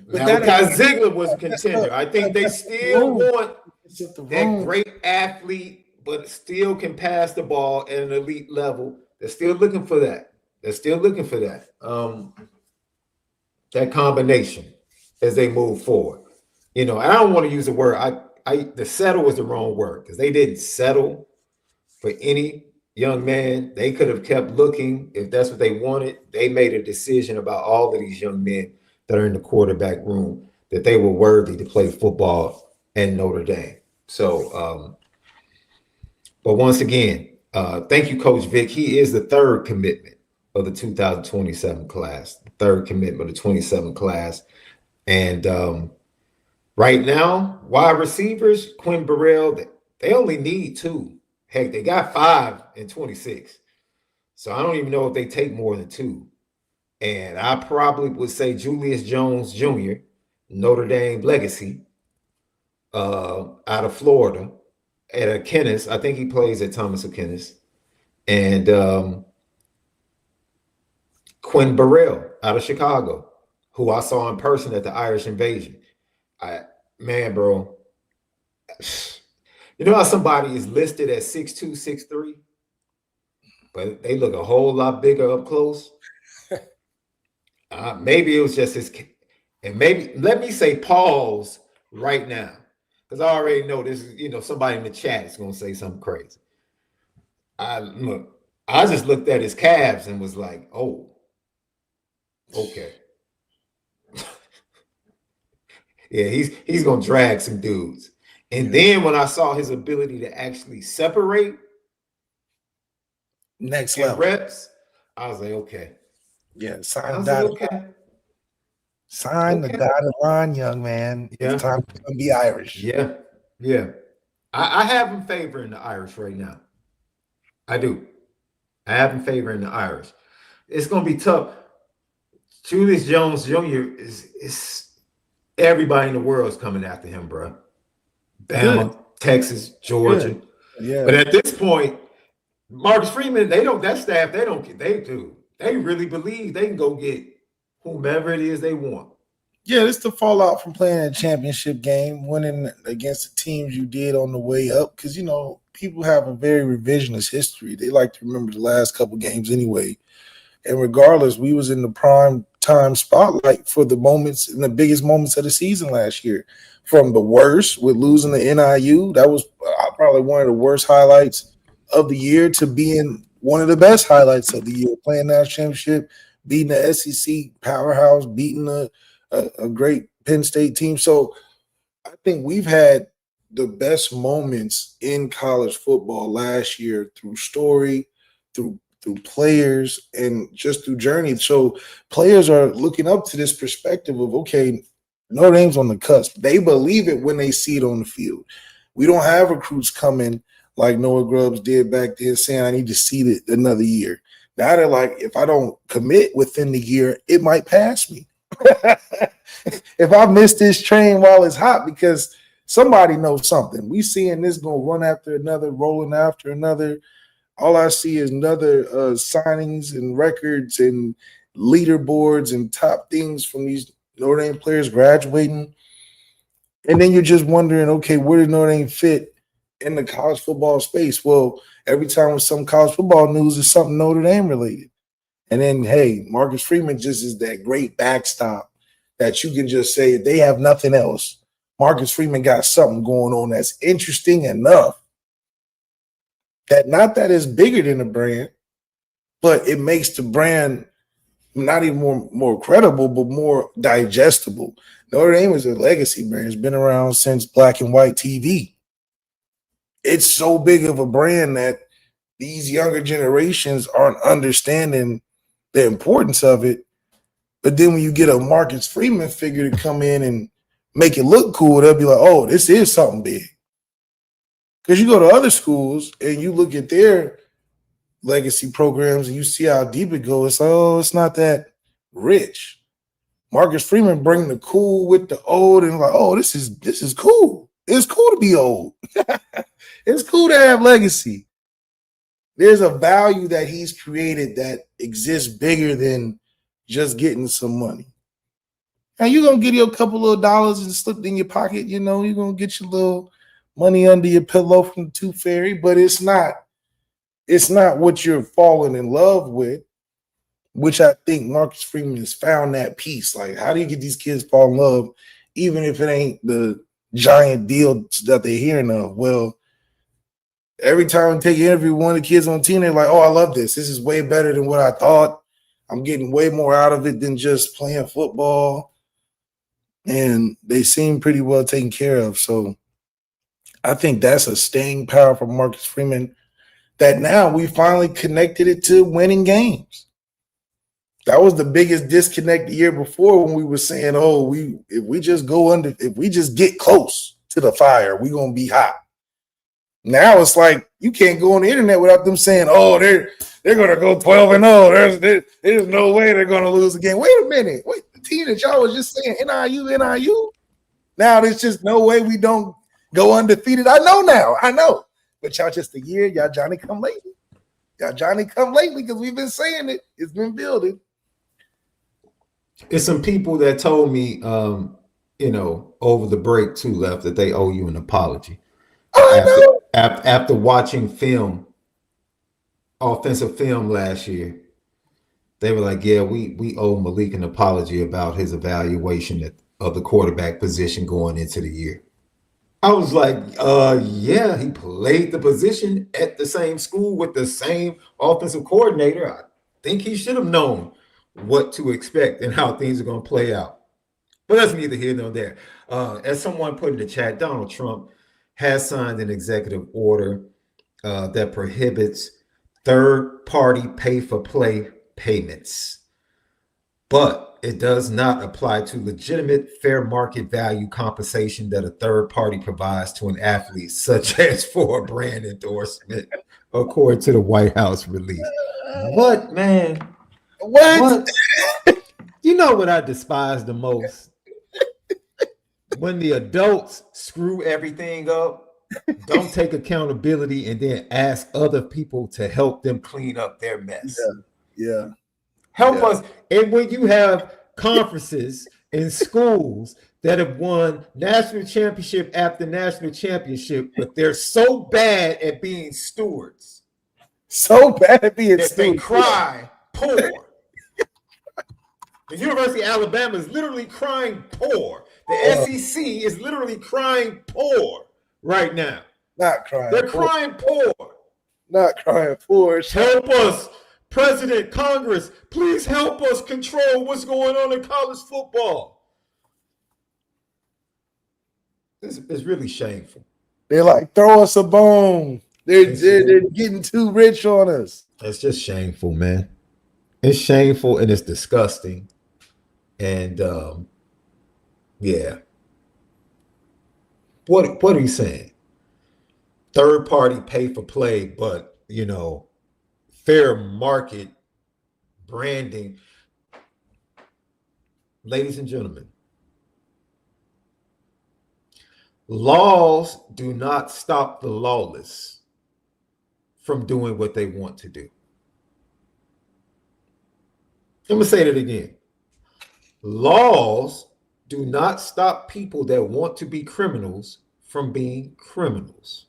Malachi Ziegler was a contender. I think they still want that great athlete, but still can pass the ball at an elite level. They're still looking for that. That combination as they move forward. I don't want to use the word. The settle was the wrong word because they didn't settle for any young man. They could have kept looking if that's what they wanted. They made a decision about all of these young men that are in the quarterback room that they were worthy to play football at Notre Dame. So, but once again, thank you, Coach Vic. He is the third commitment of the 2027 class, the third commitment of the 27 class. And right now, wide receivers, Quinn Burrell, they only need 2. Heck, they got 5 in 26. So I don't even know if they take more than 2. And I probably would say Julius Jones Jr., Notre Dame legacy, out of Florida, at Aquinas. I think he plays at Thomas Aquinas. And Quinn Burrell out of Chicago, who I saw in person at the Irish Invasion. Bro, you know how somebody is listed at 6'2", 6'3", but they look a whole lot bigger up close. Maybe it was just his, and maybe let me say pause right now, because I already know this is, somebody in the chat is going to say something crazy. I just looked at his calves and was like, oh, okay. Yeah, he's going to drag some dudes. And then when I saw his ability to actually separate next level reps, I was like, okay. Yeah, sign the dotted line, young man. Yeah. It's time to be Irish. Yeah. I have him favoring the Irish right now. I do. I have him favoring the Irish. It's going to be tough. Julius Jones Jr. is everybody in the world is coming after him, bro. Bama, Texas, Georgia. Yeah. But at this point, Marcus Freeman, they really believe they can go get whomever it is they want. Yeah, it's the fallout from playing a championship game, winning against the teams you did on the way up. Because, people have a very revisionist history. They like to remember the last couple games anyway. And regardless, we was in the prime time spotlight for the moments and the biggest moments of the season last year. From the worst with losing the NIU, that was probably one of the worst highlights of the year, to being one of the best highlights of the year, playing that championship, beating the SEC powerhouse, beating a great Penn State team. So I think we've had the best moments in college football last year through story, through players, and just through journey. So players are looking up to this perspective of, okay, Notre Dame's on the cusp. They believe it when they see it on the field. We don't have recruits coming like Noah Grubbs did back then saying, I need to see it another year. Now they're like, if I don't commit within the year, it might pass me. If I miss this train while it's hot, because somebody knows something. We seeing this going run after another, rolling after another. All I see is another signings and records and leaderboards and top things from these Notre Dame players graduating. And then you're just wondering, okay, where did Notre Dame fit in the college football space? Well, every time with some college football news is something Notre Dame related. And then, hey, Marcus Freeman just is that great backstop that you can just say, if they have nothing else, Marcus Freeman got something going on that's interesting enough that not that it's bigger than the brand, but it makes the brand not even more credible, but more digestible. Notre Dame is a legacy brand. It's been around since black and white TV. It's so big of a brand that these younger generations aren't understanding the importance of it. But then when you get a Marcus Freeman figure to come in and make it look cool, they'll be like, oh, this is something big. Because you go to other schools and you look at their legacy programs and you see how deep it goes. It's like, oh, it's not that rich. Marcus Freeman bring the cool with the old, and like, oh, this is cool. It's cool to be old. It's cool to have legacy. there's a value that he's created that exists bigger than just getting some money. Now you're gonna get your couple of dollars and slipped in your pocket, you're gonna get your little money under your pillow from the Tooth Fairy, but it's not what you're falling in love with, which I think Marcus Freeman has found that piece. Like, how do you get these kids to fall in love, even if it ain't the giant deal that they're hearing of? Well, every time I take an interview with one of the kids on the team, they're like, oh, I love this. This is way better than what I thought. I'm getting way more out of it than just playing football. And they seem pretty well taken care of. So I think that's a staying power for Marcus Freeman, that now we finally connected it to winning games. That was the biggest disconnect the year before, when we were saying, oh, if we just get close to the fire, we're going to be hot. Now it's like you can't go on the internet without them saying, oh, they're going to go 12-0. There's no way they're going to lose again. Wait a minute. Wait, the team that y'all was just saying NIU. Now there's just no way we don't go undefeated. I know. But y'all just a year, y'all Johnny come lately. Because we've been saying it. It's been building. It's some people that told me, over the break too, Left, that they owe you an apology. After watching offensive film last year, they were like, yeah, we owe Malik an apology about his evaluation of the quarterback position going into the year. I was like, yeah, he played the position at the same school with the same offensive coordinator. I think he should have known what to expect and how things are going to play out. But that's neither here nor there. As someone put in the chat, Donald Trump has signed an executive order that prohibits third-party pay-for-play payments. But it does not apply to legitimate fair market value compensation that a third party provides to an athlete, such as for a brand endorsement, according to the White House release. What, man? What? You know what I despise the most? When the adults screw everything up, don't take accountability, and then ask other people to help them clean up their mess. Yeah. Help us. And when you have conferences in schools that have won national championship after national championship, but they're so bad at being stewards. They cry poor. The University of Alabama is literally crying poor. The SEC is literally crying poor right now. Not crying. They're crying poor. Not crying poor. Help us. President, Congress, please help us control what's going on in college football. It's really shameful. They're like, throw us a bone. They're getting too rich on us. It's just shameful, man. It's shameful and it's disgusting. And yeah. What are you saying? Third party pay for play, but fair market branding. Ladies and gentlemen, laws do not stop the lawless from doing what they want to do. I'm going to say that again. Laws do not stop people that want to be criminals from being criminals.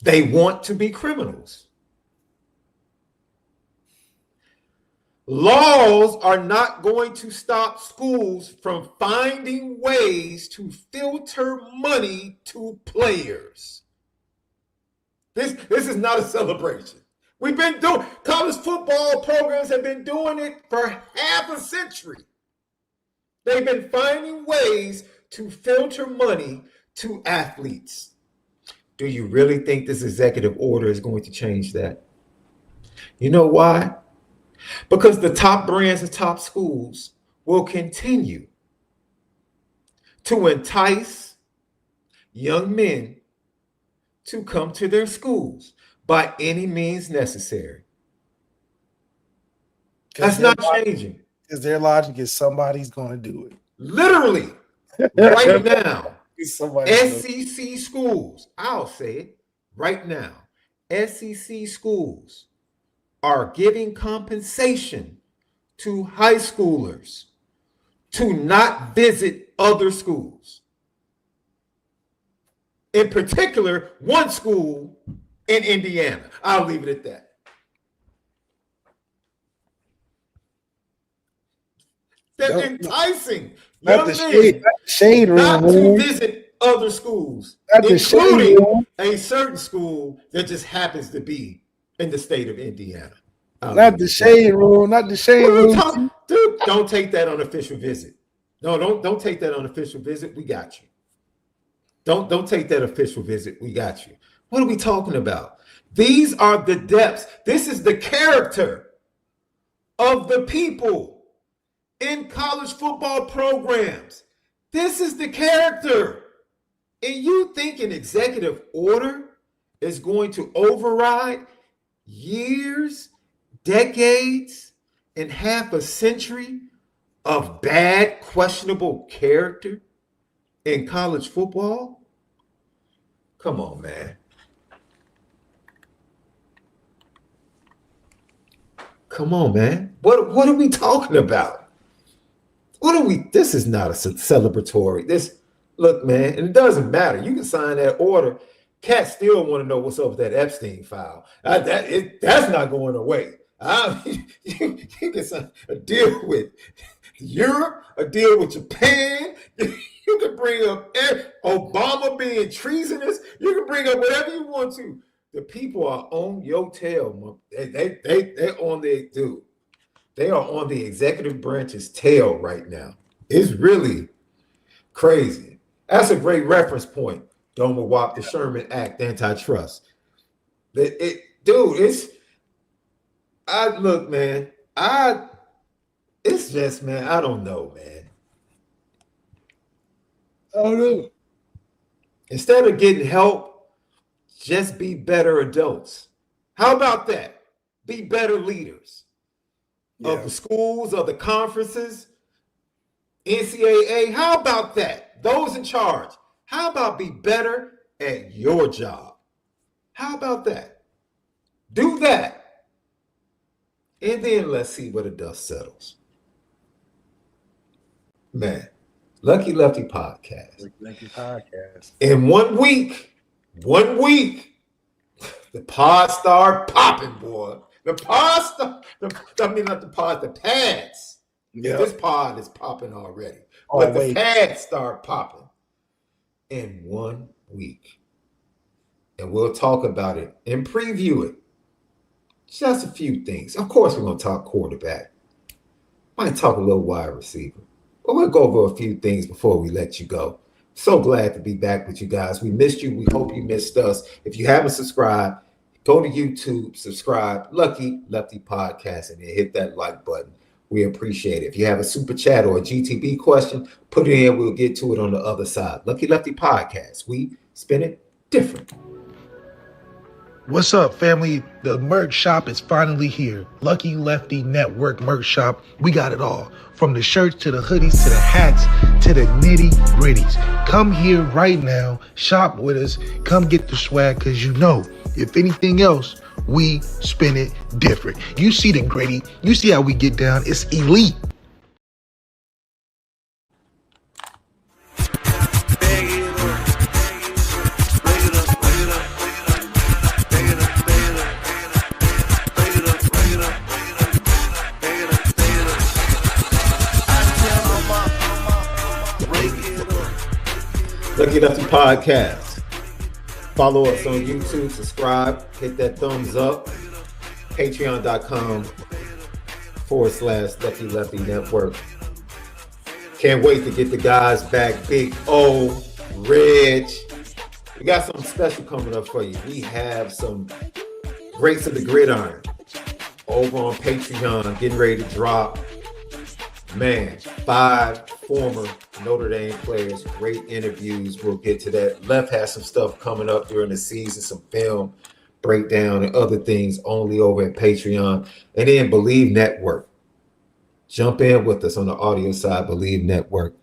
They want to be criminals. Laws are not going to stop schools from finding ways to filter money to players. This is not a celebration. We've been doing, college football programs have been doing it for half a century. They've been finding ways to filter money to athletes. Do you really think this executive order is going to change that? You know why? Because the top brands and top schools will continue to entice young men to come to their schools by any means necessary. That's not changing. Because their logic is somebody's going to do it. Literally, right now, SEC schools, I'll say it right now, SEC schools are giving compensation to high schoolers to not visit other schools. In particular, one school in Indiana. I'll leave it at that. They're enticing young men shade not room, to visit other schools, not the shade including room. a certain school that just happens to be in the state of Indiana. Not the shade room, not the shade room. Dude, don't take that on official visit. No, don't take that on official visit. We got you. Don't take that official visit. We got you. What are we talking about? These are the depths. This is the character of the people in college football programs. This is the character. And you think an executive order is going to override years, decades, and half a century of bad, questionable character in college football? Come on, man. Come on, man. What are we talking about? This is not a celebratory. Look, man, and it doesn't matter. You can sign that order. Cats still want to know what's up with that Epstein file. That's not going away. You can sign a deal with Europe, a deal with Japan. You can bring up Obama being treasonous. You can bring up whatever you want to. The people are on your tail. They're on their dude. They are on the executive branch's tail right now. It's really crazy. That's a great reference point. Doma Wop, the Sherman Act, antitrust. Look, man. It's just, man, I don't know, man. I don't know. Instead of getting help, just be better adults. How about that? Be better leaders of the schools, of the conferences, NCAA. How about that? Those in charge. How about be better at your job? How about that? Do that. And then let's see where the dust settles. Man, Lucky Lefty Podcast. Lucky Podcast. In 1 week, the pod started popping, boy. The pads. Yeah. This pod is popping already. But the pads start popping in 1 week. And we'll talk about it and preview it. Just a few things. Of course, we're going to talk quarterback. Might talk a little wide receiver. But we'll go over a few things before we let you go. So glad to be back with you guys. We missed you. We hope you missed us. If you haven't subscribed, go to YouTube, subscribe, Lucky Lefty Podcast, and then hit that like button. We appreciate it. If you have a super chat or a GTB question, put it in. We'll get to it on the other side. Lucky Lefty Podcast. We spin it different. What's up, family? The merch shop is finally here. Lucky Lefty Network merch shop. We got it all. From the shirts to the hoodies to the hats to the nitty gritties. Come here right now. Shop with us. Come get the swag, because you know, if anything else, we spin it different. You see the gritty. You see how we get down. It's elite. Lucky Lefty Podcast. Follow us on YouTube, subscribe, hit that thumbs up. Patreon.com/Lucky Lefty Network. Can't wait to get the guys back. Big O, Reg. We got something special coming up for you. We have some Greats of the Gridiron over on Patreon, getting ready to drop. Man, 5 former Notre Dame players, great interviews. We'll get to that. Left has some stuff coming up during the season, some film breakdown and other things only over at Patreon. And then Believe Network. Jump in with us on the audio side, Believe Network,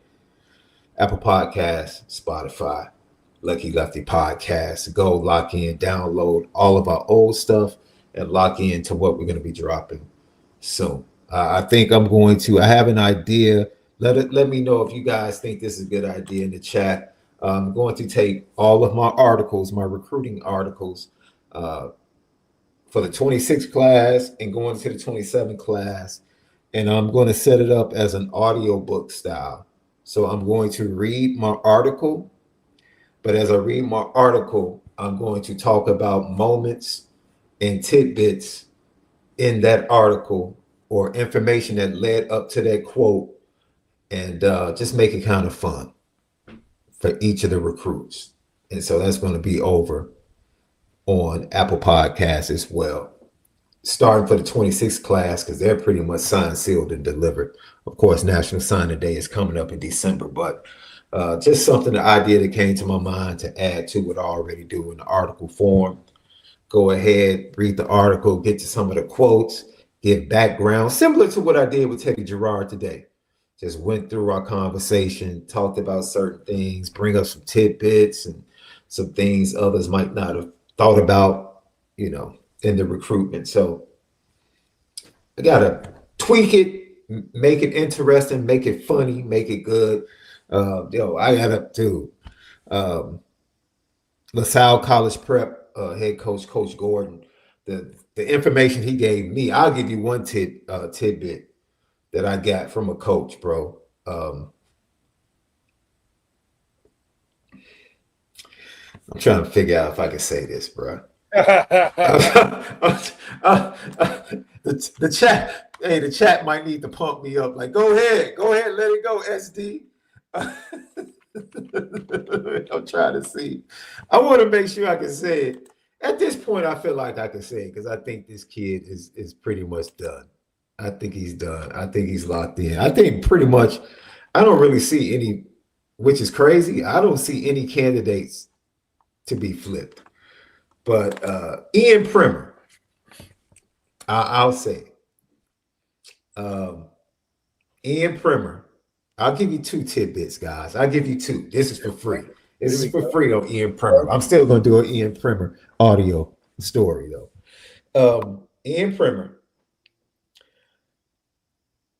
Apple Podcasts, Spotify. Lucky Lefty podcast. Go lock in, download all of our old stuff, and lock into what we're going to be dropping soon. I think I'm going to. I have an idea. Let me know if you guys think this is a good idea in the chat. I'm going to take all of my articles, my recruiting articles, for the 26 class and going to the 27 class, and I'm going to set it up as an audio book style. So I'm going to read my article, but as I read my article, I'm going to talk about moments and tidbits in that article or information that led up to that quote, and just make it kind of fun for each of the recruits. And so that's going to be over on Apple Podcasts as well, starting for the 26th class, because they're pretty much signed, sealed, and delivered. Of course, National Signing Day is coming up in December, but just something, the idea that came to my mind to add to what I already do in the article form. Go ahead, read the article, get to some of the quotes, give background, similar to what I did with Teddy Gerard today. Just went through our conversation, talked about certain things, bring up some tidbits and some things others might not have thought about, in the recruitment. So I gotta tweak it, make it interesting, make it funny, make it good. I got up to LaSalle College Prep head coach, Coach Gordon. The information he gave me, I'll give you one tidbit that I got from a coach, bro. I'm trying to figure out if I can say this, bro. The chat might need to pump me up. Like, go ahead, let it go, SD. I'm trying to see. I want to make sure I can say it. At this point, I feel like I can say it because I think this kid is pretty much done. I think he's done. I think he's locked in. I think pretty much, I don't really see any, which is crazy. I don't see any candidates to be flipped. But Ian Primer, I'll say, Ian Primer, I'll give you two tidbits, guys. I'll give you two. This is for free. This is for free on Ian Primer. I'm still going to do an Ian Primer audio story, though. Ian Primer,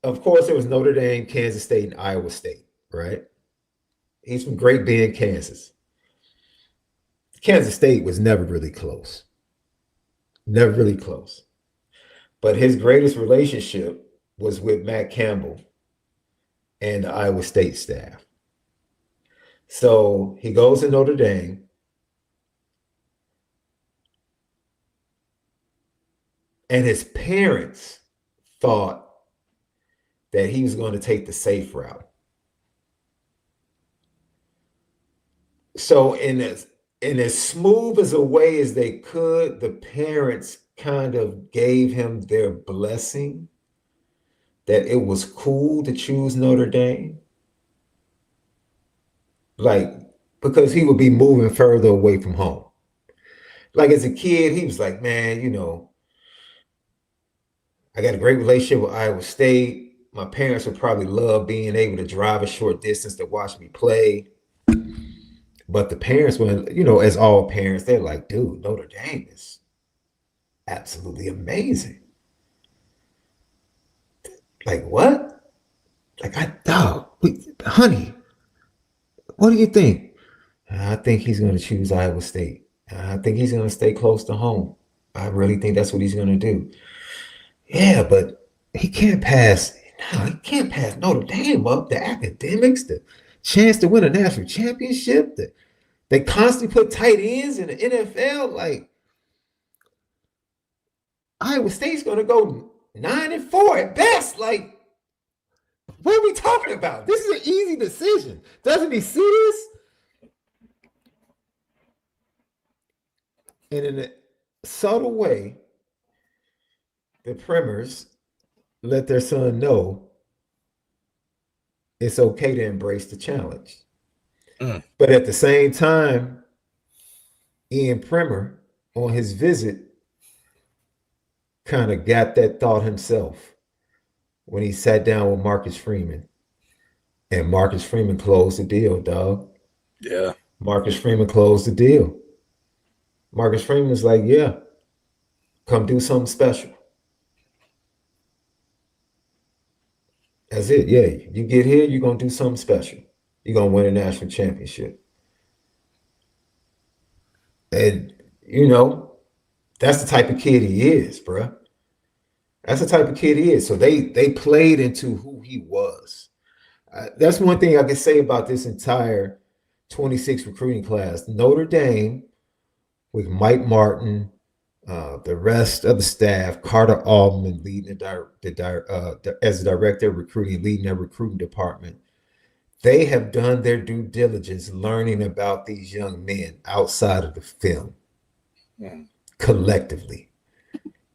of course, it was Notre Dame, Kansas State, and Iowa State, right? He's from Great Bend, Kansas. Kansas State was never really close. Never really close. But his greatest relationship was with Matt Campbell and the Iowa State staff. So he goes to Notre Dame. And his parents thought that he was going to take the safe route. So in as smooth as a way as they could, the parents kind of gave him their blessing that it was cool to choose Notre Dame. Like, because he would be moving further away from home. Like as a kid, he was like, man, I got a great relationship with Iowa State. My parents would probably love being able to drive a short distance to watch me play. But the parents were, as all parents, they're like, dude, Notre Dame is absolutely amazing. Like, what? Like, honey, what do you think? I think he's going to choose Iowa State. I think he's going to stay close to home. I really think that's what he's going to do. Yeah, but he can't pass Notre Dame up. The academics, the chance to win a national championship, they constantly put tight ends in the NFL. Like, Iowa State's going to go 9-4 at best. Like, what are we talking about? This is an easy decision. Doesn't he see this? And in a subtle way, the Primers let their son know it's okay to embrace the challenge. But at the same time, Ian Primer, on his visit, kind of got that thought himself when he sat down with Marcus Freeman. And Marcus Freeman closed the deal, dog. Yeah. Marcus Freeman closed the deal. Marcus Freeman was like, yeah, come do something special. That's it. Yeah, you get here, you're going to do something special. You're going to win a national championship. And, that's the type of kid he is, bro. That's the type of kid he is. So they played into who he was. That's one thing I can say about this entire 26 recruiting class. Notre Dame, with Mike Martin, the rest of the staff, Carter Altman leading as the director of recruiting, leading their recruiting department. They have done their due diligence learning about these young men outside of the film collectively,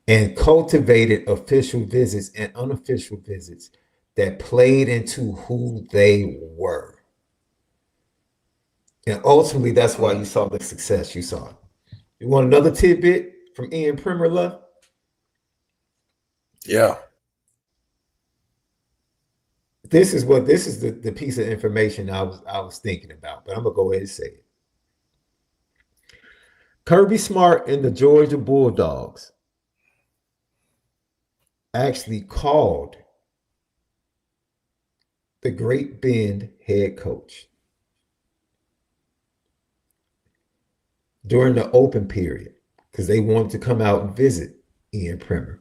and cultivated official visits and unofficial visits that played into who they were. And ultimately, that's why you saw the success you saw. You want another tidbit from Ian Primer, love? Yeah. This is the piece of information I was thinking about, but I'm gonna go ahead and say it. Kirby Smart and the Georgia Bulldogs actually called the Great Bend head coach during the open period because they wanted to come out and visit Ian Primer.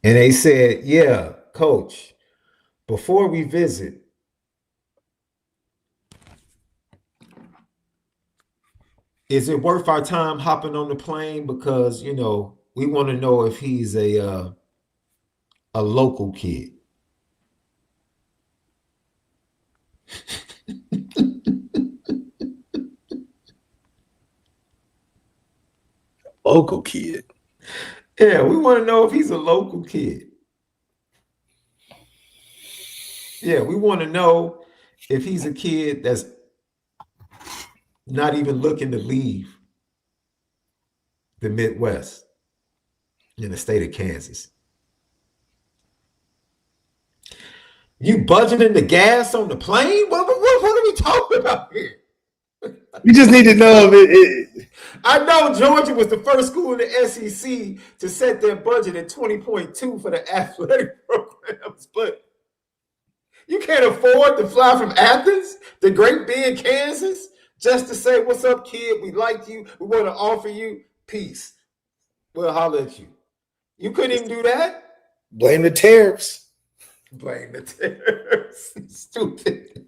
And they said, yeah, coach, before we visit, is it worth our time hopping on the plane? Because, we want to know if he's a local kid. Local kid. Yeah, we want to know if he's a local kid. Yeah, we want to know if he's a kid that's not even looking to leave the Midwest in the state of Kansas. You budgeting the gas on the plane? What are we talking about here? We just need to know if it. I know Georgia was the first school in the SEC to set their budget at 20.2 for the athletic programs, but you can't afford to fly from Athens to Great Bend, Kansas, just to say, what's up, kid? We like you. We want to offer you peace. We'll holler at you. You couldn't even do that? Blame the tariffs. Blame the tariffs. Stupid.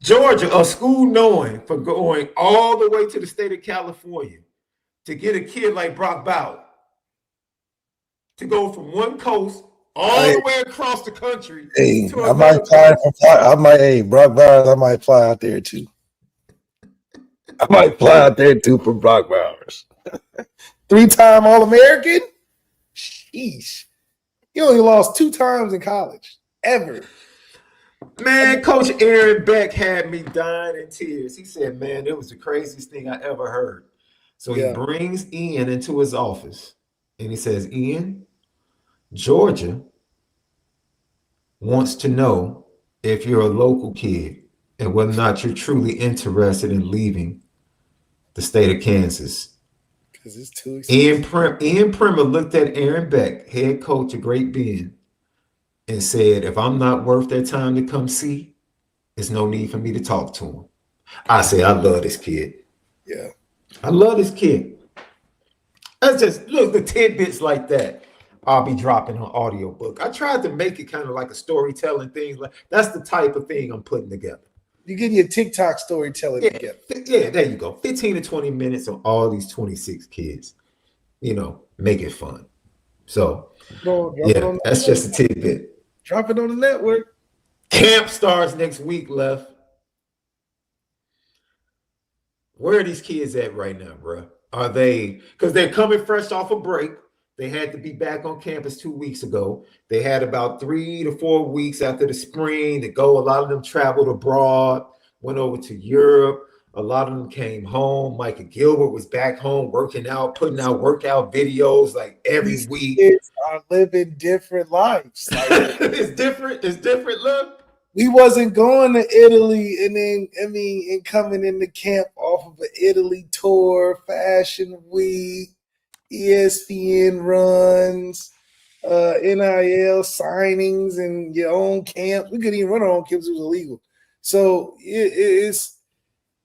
Georgia, a school known for going all the way to the state of California to get a kid like Brock Bowers to go from one coast all the way across the country. Hey, to I might fly. Brock Bowers, I might fly out there too. I might fly out there too for Brock Bowers. 3-time All-American? Sheesh. He only lost 2 times in college, ever. Man, Coach Aaron Beck had me dying in tears. He said, man, it was the craziest thing I ever heard. So he brings Ian into his office and he says, Ian, Georgia wants to know if you're a local kid and whether or not you're truly interested in leaving the state of Kansas. Because it's too expensive. Ian Primer looked at Aaron Beck, head coach of Great Bend, and said, if I'm not worth their time to come see, there's no need for me to talk to him. I say, I love this kid. Yeah. I love this kid. That's just, look, the tidbits like that I'll be dropping on audiobook. I tried to make it kind of like a storytelling thing. Like that's the type of thing I'm putting together. You're getting your TikTok storytelling together. Yeah, there you go. 15 to 20 minutes on all these 26 kids, make it fun. So, that's just a tidbit. Drop it on the network. Camp starts next week, Left. Where are these kids at right now, bro? Are they, because they're coming fresh off a break. They had to be back on campus 2 weeks ago. They had about 3 to 4 weeks after the spring to go. A lot of them traveled abroad, went over to Europe. A lot of them came home. Micah Gilbert was back home working out, putting out workout videos like every week. Kids are living different lives. It's different. It's different, look. we wasn't going to Italy, and then and coming into camp off of an Italy tour, Fashion Week, ESPN runs, NIL signings, and your own camps. We couldn't even run our own camps; it was illegal. So it's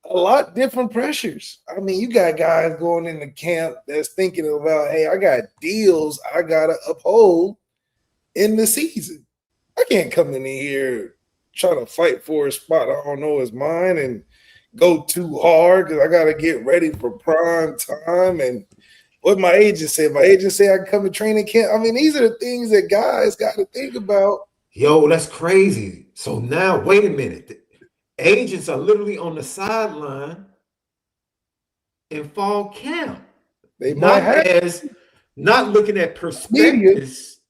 a lot different pressures. I mean, you got guys going into camp that's thinking about, hey, I got deals I gotta uphold in the season. I can't come in here trying to fight for a spot I don't know is mine and go too hard because I gotta get ready for prime time. And what my agent said, I can come to training camp. I mean, these are the things that guys got to think about. Yo, that's crazy. So now, wait a minute. Agents are literally on the sideline in fall camp. They might not looking at perspectives,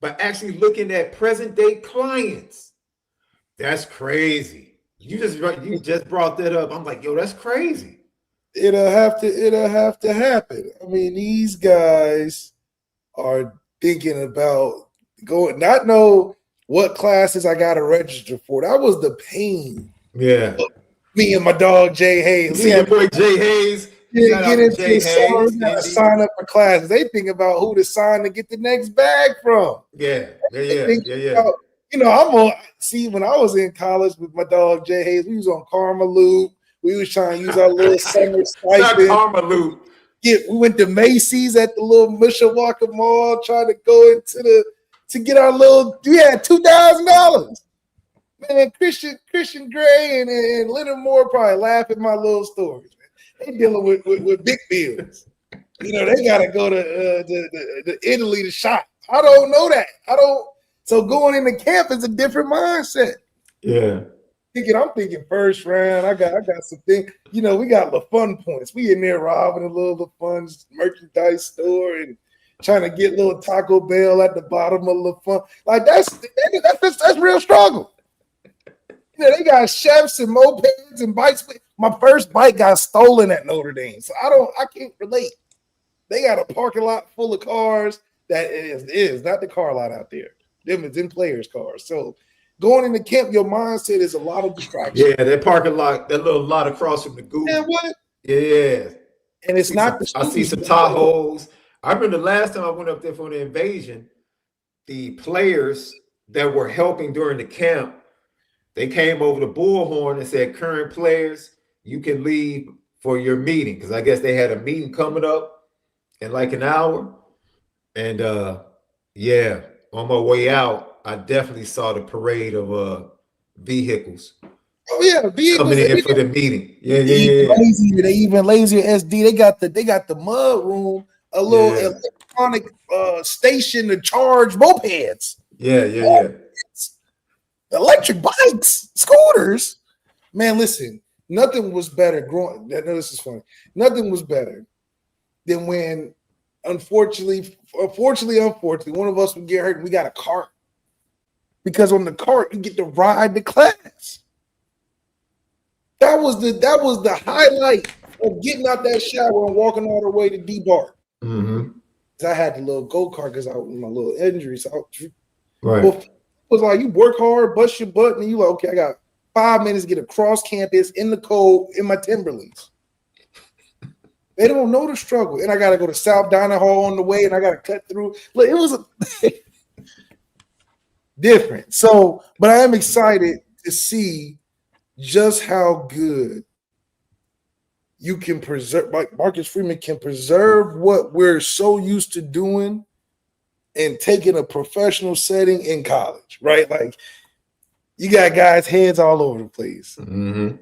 but actually looking at present day clients. That's crazy. You just brought that up. I'm like, yo, that's crazy. It'll have to happen. I mean, these guys are thinking about going, not know what classes I got to register for. That was the pain. Yeah. Me and my dog Jay Hayes. See your boy Jay Hayes. Get into the summer, gotta sign up for classes. They think about who to sign to get the next bag from. Yeah. About, you know, I'm on. See, when I was in college with my dog Jay Hayes, we was on Karma Loop. We was trying to use our little summer stipend. Karma Loop. We went to Macy's at the little Mishawaka Mall, trying to go into to get our little. We had $2,000. Man, Christian Gray and Leonard Moore probably laugh at my little stories. Man. They dealing with big bills. You know, they gotta go to Italy to shop. I don't know that. So going into camp is a different mindset. Yeah. I'm thinking first round. I got some things. You know, we got LaFun points. We in there robbing a little LaFun merchandise store and trying to get little Taco Bell at the bottom of LaFun. Like that's real struggle. You know, they got chefs and mopeds and bikes. My first bike got stolen at Notre Dame, so I can't relate. They got a parking lot full of cars that is not the car lot out there. Them is in players' cars. So going into camp, your mindset is a lot of distraction. Yeah, that parking lot, that little lot across from the Google. Yeah, what? Yeah. And it's not I see some Tahoes. I remember the last time I went up there for the invasion, the players that were helping during the camp, they came over the bullhorn and said, current players, you can leave for your meeting. Because I guess they had a meeting coming up in like an hour. And yeah, on my way out, I definitely saw the parade of vehicles. Oh yeah, vehicles coming in for the meeting. Yeah. They even lazier SD. They got the mud room, a little electronic station to charge mopeds. Yeah. Electric bikes, scooters. Man, listen, nothing was better growing. No, this is funny. Nothing was better than when, unfortunately, one of us would get hurt and we got a cart. Because on the cart, you get to ride the class. That was the highlight of getting out that shower and walking all the way to D-Bar. Mm-hmm. I had the little go-kart because I was my little injury. So right. Well, it was like you work hard, bust your butt, and you like, okay, I got 5 minutes to get across campus in the cold in my Timberlands. They don't know the struggle. And I got to go to South Dining Hall on the way, and I got to cut through. Look, it was different. So, but I am excited to see just how good you can preserve, like Marcus Freeman can preserve what we're so used to doing and taking a professional setting in college, right? Like you got guys' heads all over the place. Mm-hmm.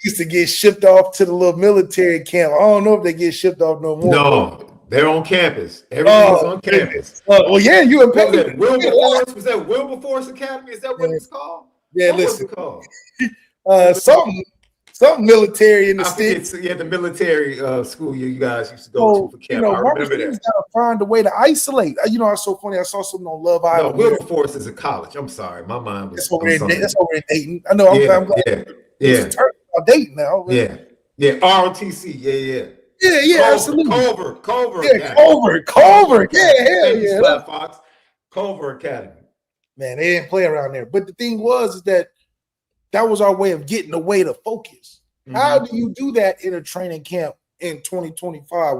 Used to get shipped off to the little military camp. I don't know if they get shipped off no more. No, they're on campus. Everything's on campus. Well, yeah, you and Peggy. Was that Wilberforce Academy? Is that what it's called? Yeah, what listen. was it called? Something military in the state. Yeah, the military school you guys used to go to for camp. You know, Marcus Freeman's got to find a way to isolate. You know, it's so funny. I saw something on Love Island. No, Wilberforce is a college. I'm sorry, my mind was. That's over in Dayton. I know. I'm glad. Yeah. Dayton now. Yeah. ROTC. Yeah. Yeah, absolutely. Culver. Yeah, Culver. Yeah. Fox. Culver Academy. Man, they didn't play around there. But the thing was is that That was our way of getting away to focus. Mm-hmm. How do you do that in a training camp in 2025?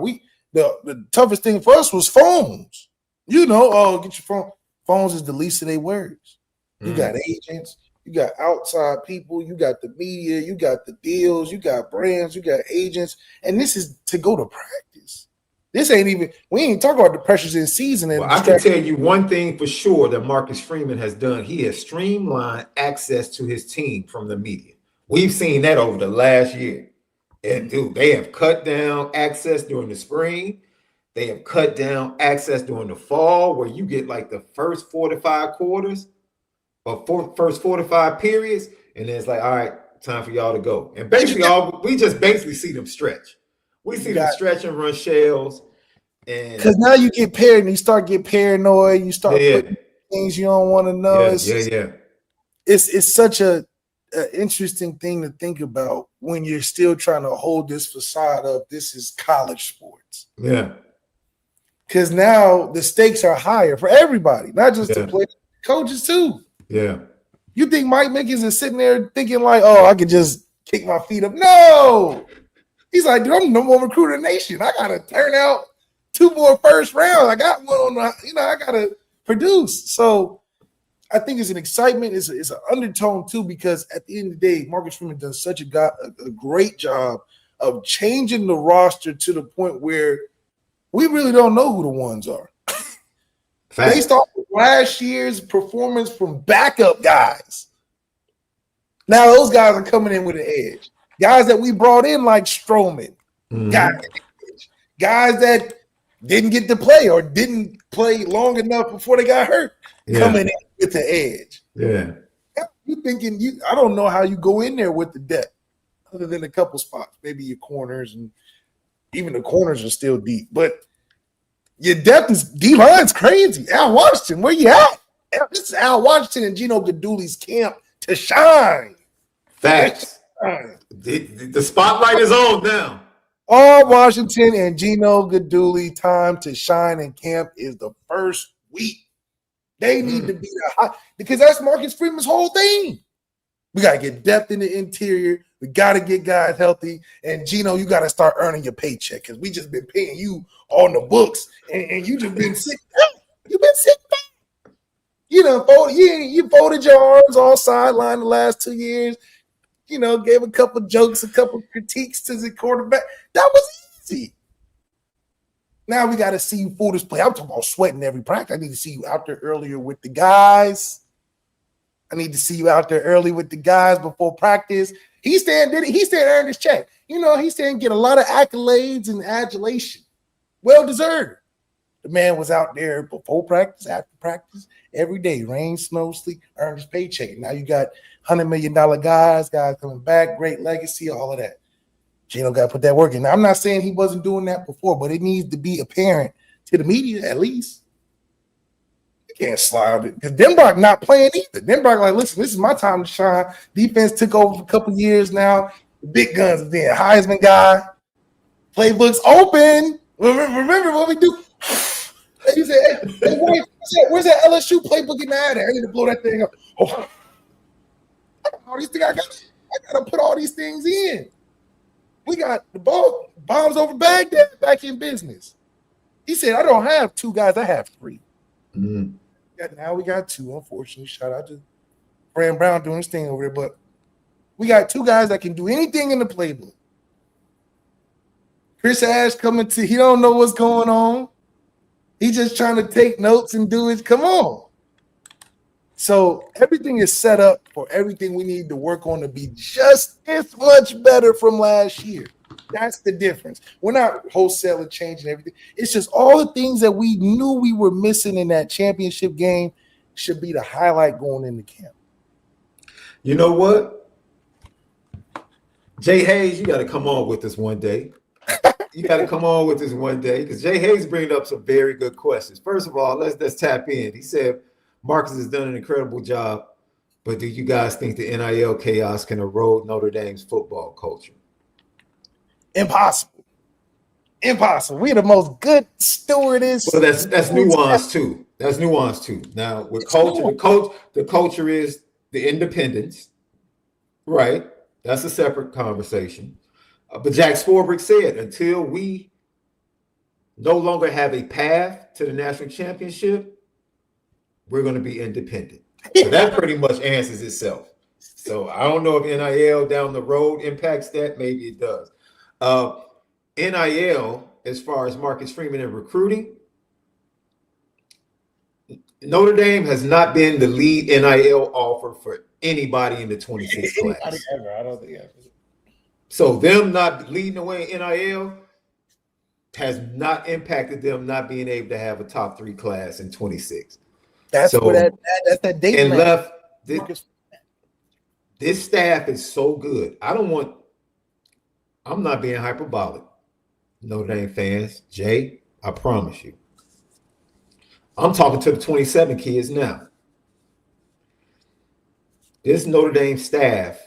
The toughest thing for us was phones. You know, get your phone. Phones is the least of their words. You got agents, you got outside people, you got the media, you got the deals, you got brands, you got agents, and this is to go to practice. This ain't even, we ain't talking about the pressures in season. And well, I can tell you one thing for sure that Marcus Freeman has done. He has streamlined access to his team from the media. We've seen that over the last year. And dude, they have cut down access during the spring. They have cut down access during the fall, where you get like the first 4 to 5 quarters or first 4 to 5 periods, and then it's like, all right, time for y'all to go. And basically, we just basically see them stretch. We see them stretch and run shells, and because now you get paired and you start getting paranoid. You start putting things you don't want to know. It's such a interesting thing to think about when you're still trying to hold this facade of this is college sports. Yeah. Because now the stakes are higher for everybody, not just the players, coaches too. Yeah. You think Mike Mickens is sitting there thinking like, oh, I could just kick my feet up? No. He's like, dude, I'm the number one recruiter in the nation. I got to turn out 2 more first rounds. I got one on the, I got to produce. So I think it's an excitement. It's an undertone too, because at the end of the day, Marcus Freeman does such a great job of changing the roster to the point where we really don't know who the ones are. Based off of last year's performance from backup guys. Now those guys are coming in with an edge. Guys that we brought in like Strowman. Guys that didn't get to play or didn't play long enough before they got hurt. Coming in with the edge. Yeah. You thinking I don't know how you go in there with the depth other than a couple spots, maybe your corners, and even the corners are still deep. But your depth is D-line's crazy. Al Washington, where you at? This is Al Washington and Gino Gadouli's camp to shine. Facts. The spotlight is on now. All Washington and Gino Gadouli time to shine in camp is the first week. They need to be the high, because that's Marcus Freeman's whole thing. We got to get depth in the interior. We got to get guys healthy. And Gino, you got to start earning your paycheck, because we just been paying you on the books, and you just been sick. You've been sick. You folded your arms all sideline the last 2 years. Gave a couple jokes, a couple critiques to the quarterback. That was easy. Now we got to see you full display. I'm talking about sweating every practice. I need to see you out there earlier with the guys. I need to see you out there early with the guys before practice. He staying earned his check. He staying get a lot of accolades and adulation. Well deserved. The man was out there before practice, after practice, every day, rain, snow, sleet, earned his paycheck. Now you got $100 million guys coming back, great legacy, all of that. Gino got to put that work in. Now, I'm not saying he wasn't doing that before, but it needs to be apparent to the media at least. You can't slide it. Because Denbrock not playing either. Denbrock like, listen, this is my time to shine. Defense took over for a couple years now. The big guns are there. Heisman guy. Playbook's open. Remember what we do? He said, hey, where's that LSU playbook in there? I need to blow that thing up. Oh. All these things I got to put all these things in. We got the bombs over Baghdad back in business. He said, I don't have 2 guys, I have 3. Now we got 2, unfortunately. Shout out to Brand Brown doing his thing over there. But we got 2 guys that can do anything in the playbook. Chris Ash he don't know what's going on. He's just trying to take notes and do it. Come on. So everything is set up for everything we need to work on to be just this much better from last year. That's the difference. We're not wholesaling, changing everything. It's just all the things that we knew we were missing in that championship game should be the highlight going into camp. You know what? Jay Hayes, you got to come on with this one day. You got to come on with this one day, because Jay Hayes bringing up some very good questions. First of all, let's tap in. He said, Marcus has done an incredible job, but do you guys think the NIL chaos can erode Notre Dame's football culture? Impossible. We're the most good stewardess. Well, that's nuance too. That's nuance too. Now, with culture, the culture is the independence. Right. That's a separate conversation. But Jack Swarbrick said, until we no longer have a path to the national championship, we're going to be independent. So that pretty much answers itself. So I don't know if NIL down the road impacts that. Maybe it does. NIL, as far as Marcus Freeman and recruiting, Notre Dame has not been the lead NIL offer for anybody in the 26 class. Ever. I don't think ever. So them not leading the way in NIL has not impacted them not being able to have a top 3 class in 26. That's so, what that's that date. And left this staff is so good. I'm not being hyperbolic. Notre Dame fans, Jay, I promise you. I'm talking to the 27 kids now. This Notre Dame staff,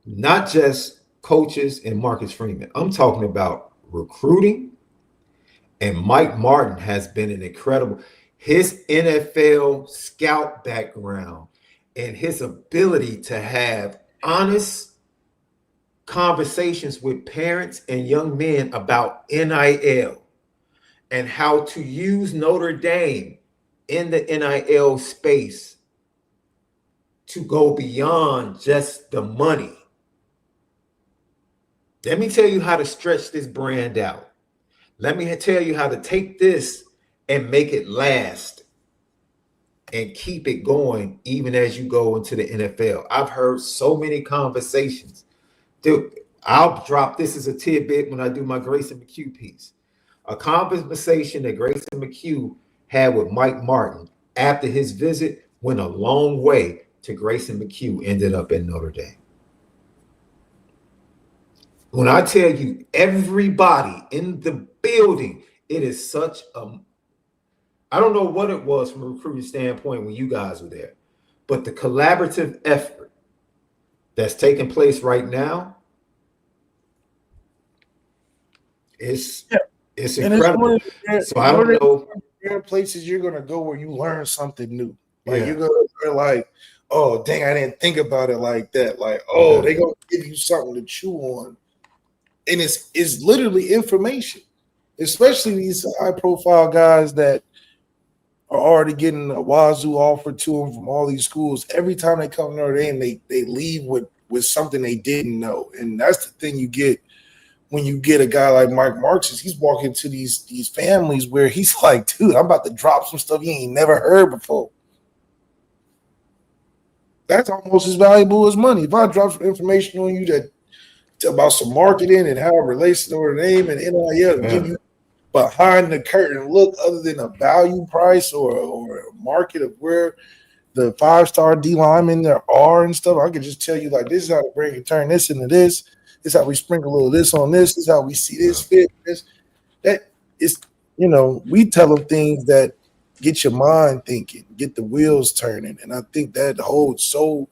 not just coaches and Marcus Freeman, I'm talking about recruiting, and Mike Martin has been an incredible, his NFL scout background and his ability to have honest conversations with parents and young men about NIL and how to use Notre Dame in the NIL space to go beyond just the money. Let me tell you how to stretch this brand out. Let me tell you how to take this and make it last and keep it going even as you go into the NFL. I've heard so many conversations. Dude, I'll drop this as a tidbit when I do my Grayson McHugh piece. A conversation that Grayson McHugh had with Mike Martin after his visit went a long way to Grayson McHugh ended up in Notre Dame. When I tell you everybody in the building, it is such a, I don't know what it was from a recruiting standpoint when you guys were there, but the collaborative effort that's taking place right now is incredible. So I don't know. There are places you're gonna go where you learn something new. Like you're gonna learn, like, oh dang, I didn't think about it like that. Like, oh, they're gonna give you something to chew on. And it's literally information, especially these high profile guys that are already getting a wazoo offer to them from all these schools. Every time they come to Notre Dame, they leave with something they didn't know. And that's the thing you get when you get a guy like Mike Marks. He's walking to these families where he's like, dude, I'm about to drop some stuff you ain't never heard before. That's almost as valuable as money. If I drop some information on you that about some marketing and how it relates to Notre Dame and NIL, give you behind the curtain look other than a value price or a market of where the 5-star D linemen there are and stuff. I could just tell you, like, this is how to bring and turn this into this. This is how we sprinkle a little this on this. This is how we see this fit. That is, we tell them things that get your mind thinking, get the wheels turning. And I think that holds so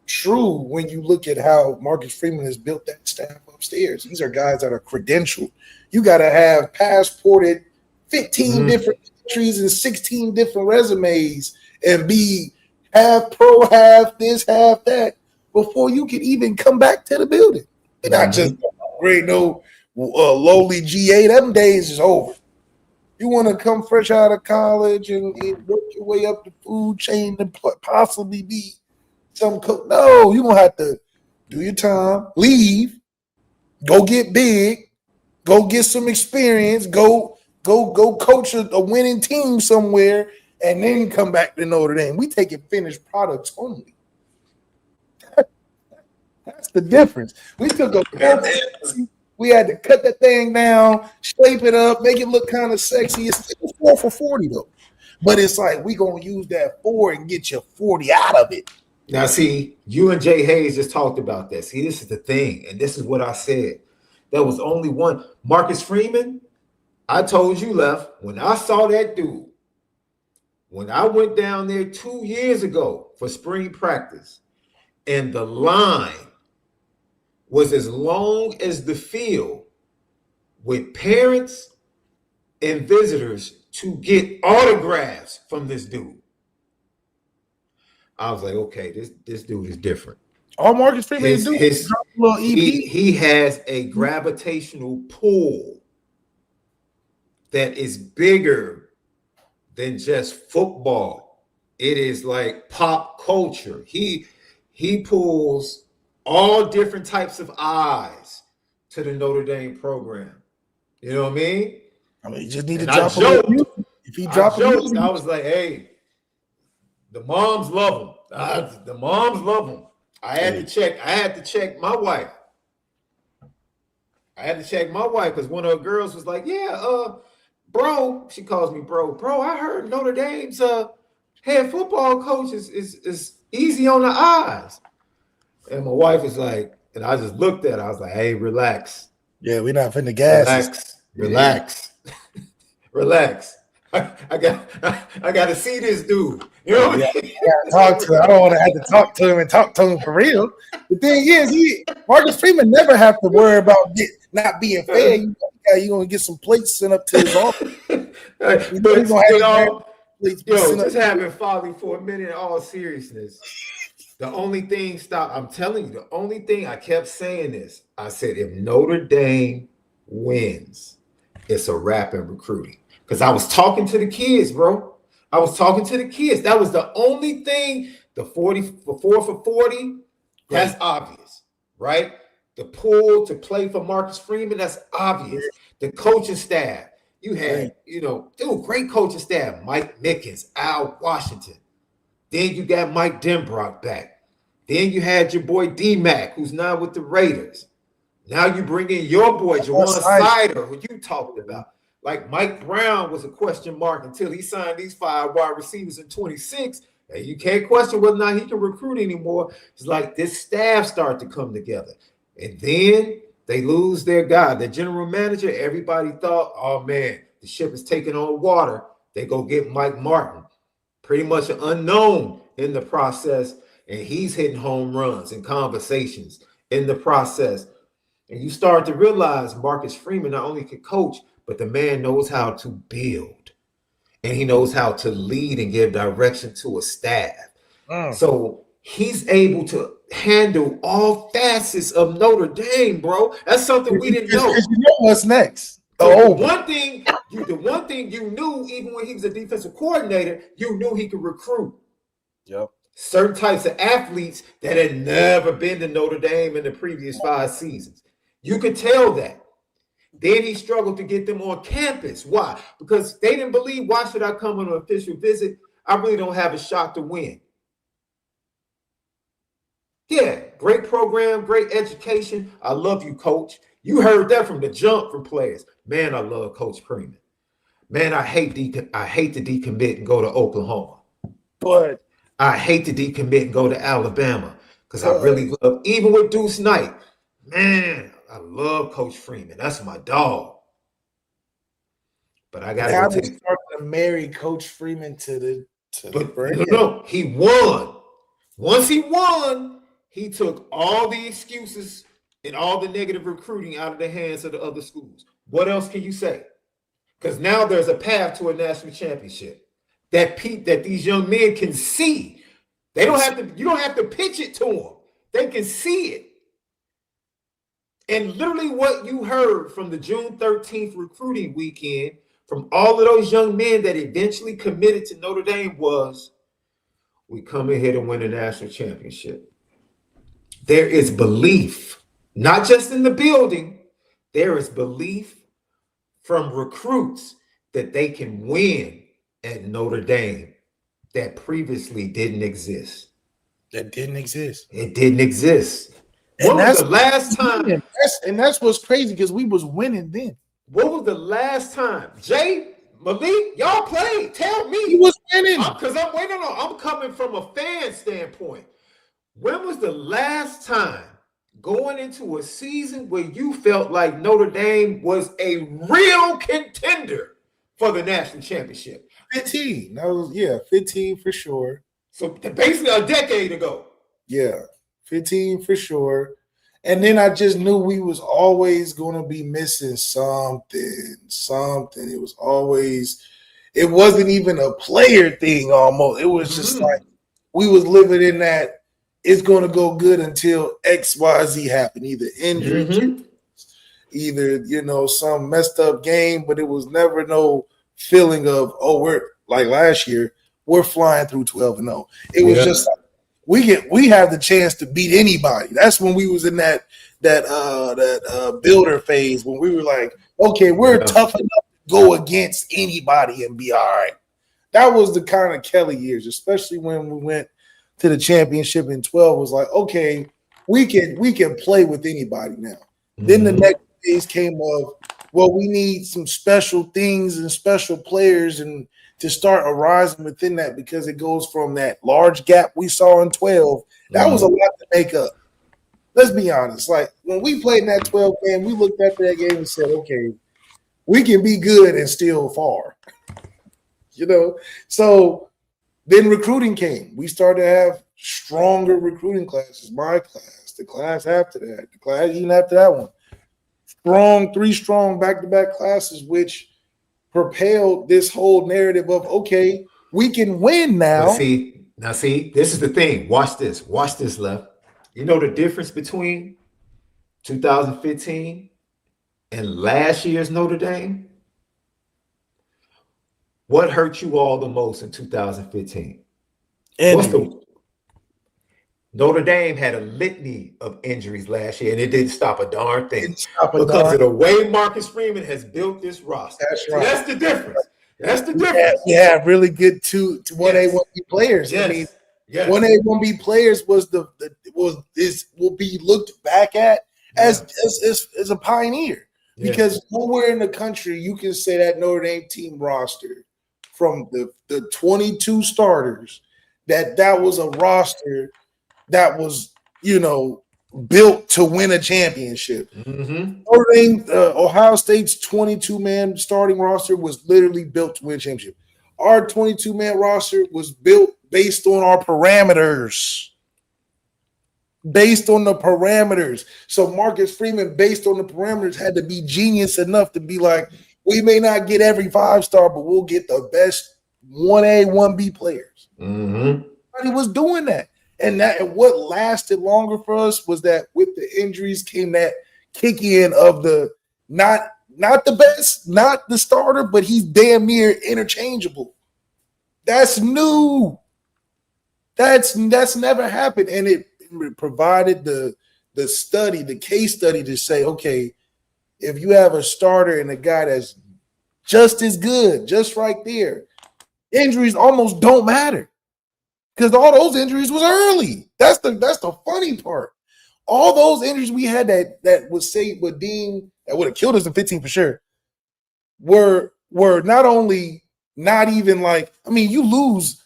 true when you look at how Marcus Freeman has built that staff upstairs. These are guys that are credentialed. You got to have passported 15 different countries and 16 different resumes and be half pro, half this, half that before you can even come back to the building. And not just great, no lowly GA. Them days is over. You want to come fresh out of college and work your way up the food chain and possibly be some coach. No, you're going to have to do your time, leave, go get big, go get some experience, go coach a winning team somewhere, and then come back to Notre Dame. We taking finished products only. That's the difference. We took we had to cut that thing down, shape it up, make it look kind of sexy. It's still 4 for 40 though. But it's like we gonna use that 4 and get you 40 out of it. Now, see, you and Jay Hayes just talked about that. See, this is the thing, and this is what I said. There was only one. Marcus Freeman, I told you, Left, when I saw that dude, when I went down there 2 years ago for spring practice, and the line was as long as the field with parents and visitors to get autographs from this dude. I was like, okay, this dude is different. All Marcus Freeman His, do is his drop a little EP. he has a gravitational pull that is bigger than just football. It is like pop culture. He pulls all different types of eyes to the Notre Dame program. You know what I mean? I mean, you just need to And I drop a little joked. music. If he drop a joked. music, I was like, hey, the moms love him. The moms love him. I had to check my wife. I had to check my wife because one of her girls was like, yeah, bro, she calls me bro. Bro, I heard Notre Dame's head football coach is easy on the eyes. And my wife was like, and I just looked at her, I was like, hey, relax. yeah, we're not finna gas. Relax. Relax. I got to see this dude. You know what I mean? Talk to him. I don't want to have to talk to him for real. The thing is, Marcus Freeman never have to worry about not being fair. You're going to get some plates sent up to his office. Just having folly for a minute in all seriousness. The only thing, I'm telling you, the only thing I kept saying this. I said, if Notre Dame wins, it's a wrap in recruiting. Because I was talking to the kids, bro. I was talking to the kids. That was the only thing. The 4 for 40, that's obvious, right? The pull to play for Marcus Freeman, that's obvious. The coaching staff, you had, great coaching staff. Mike Mickens, Al Washington. Then you got Mike Denbrock back. Then you had your boy D-Mac, who's now with the Raiders. Now you bring in your boy, Jawan Sider, who you talked about. Like Mike Brown was a question mark until he signed these 5 wide receivers in 26. And you can't question whether or not he can recruit anymore. It's like this staff start to come together. And then they lose their guy, the general manager. Everybody thought, oh, man, the ship is taking on water. They go get Mike Martin, pretty much an unknown in the process. And he's hitting home runs and conversations in the process. And you start to realize Marcus Freeman not only can coach, but the man knows how to build, and he knows how to lead and give direction to a staff. So he's able to handle all facets of Notre Dame, bro. That's something we didn't know. You know what's next? The one thing you knew, even when he was a defensive coordinator, you knew he could recruit. Yep. Certain types of athletes that had never been to Notre Dame in the previous 5 seasons. You could tell that. Then he struggled to get them on campus. Why? Because they didn't believe, why should I come on an official visit? I really don't have a shot to win. Yeah, great program, great education. I love you, coach. You heard that from the jump from players. Man, I love Coach Freeman. Man, I hate to decommit and go to Oklahoma. But I hate to decommit and go to Alabama because I really love, even with Deuce Knight, man, I love Coach Freeman. That's my dog. But I got to start to marry Coach Freeman to the brand. No, he won. Once he won, he took all the excuses and all the negative recruiting out of the hands of the other schools. What else can you say? Because now there's a path to a national championship that these young men can see. You don't have to pitch it to them. They can see it. And literally what you heard from the June 13th recruiting weekend from all of those young men that eventually committed to Notre Dame was, we come in here to win a national championship. There is belief, not just in the building, there is belief from recruits that they can win at Notre Dame that previously didn't exist. That didn't exist. It didn't exist. When was the last time? That's what's crazy because we was winning then. What was the last time? Jay, MALIK, y'all played. Tell me. He was winning. Because I'm coming from a fan standpoint. When was the last time going into a season where you felt like Notre Dame was a real contender for the national championship? 15. That was 15 for sure. So basically a decade ago. Yeah, 15 for sure. And then I just knew we was always going to be missing something. It wasn't even a player thing almost. It was just like we was living in that it's going to go good until XYZ happen, either injury, Mhm. either, some messed up game, but it was never no feeling of, we're like last year, we're flying through 12-0. It was Yeah. just like, we have the chance to beat anybody. That's when we was in that builder phase, when we were like, okay, we're Yeah. tough enough to go against anybody and be all right. That was the kind of Kelly years, especially when we went to the championship in 12. Was like, okay, we can play with anybody now. Then the Mhm. next phase came of, well, we need some special things and special players and to start arising within that, because it goes from that large gap we saw in 12. That was a lot to make up. Let's be honest. Like, when we played in that 12 game, we looked at that game and said, okay, we can be good and still far. So then recruiting came. We started to have stronger recruiting classes. My class, the class after that, the class even after that one. Three strong back-to-back classes, which propelled this whole narrative of, okay, we can win now. But see, this is the thing. Watch this, Left. You know the difference between 2015 and last year's Notre Dame? What hurt you all the most in 2015? Notre Dame had a litany of injuries last year, and it didn't stop a darn thing because of the way Marcus Freeman has built this roster. That's right. That's the difference. That's the difference. We have really good 1A, 1B players. Yes. I mean, 1A, 1B players will be looked back at as a pioneer, because nowhere in the country you can say that Notre Dame team roster from the 22 starters that was a roster that was, built to win a championship. Mm-hmm. Notre Dame, Ohio State's 22-man starting roster was literally built to win a championship. Our 22-man roster was built based on our parameters. Based on the parameters. So Marcus Freeman, based on the parameters, had to be genius enough to be like, we may not get every 5-star, but we'll get the best 1A, 1B players. Mm-hmm. But he was doing that. And what lasted longer for us was that with the injuries came that kick in of the not the best, not the starter, but he's damn near interchangeable. That's new. That's never happened. And it provided the study, the case study to say, okay, if you have a starter and a guy that's just as good, just right there, injuries almost don't matter. Because all those injuries was early. That's the funny part. All those injuries we had that would deem that would have killed us in 15 for sure were not only not even like, I mean, you lose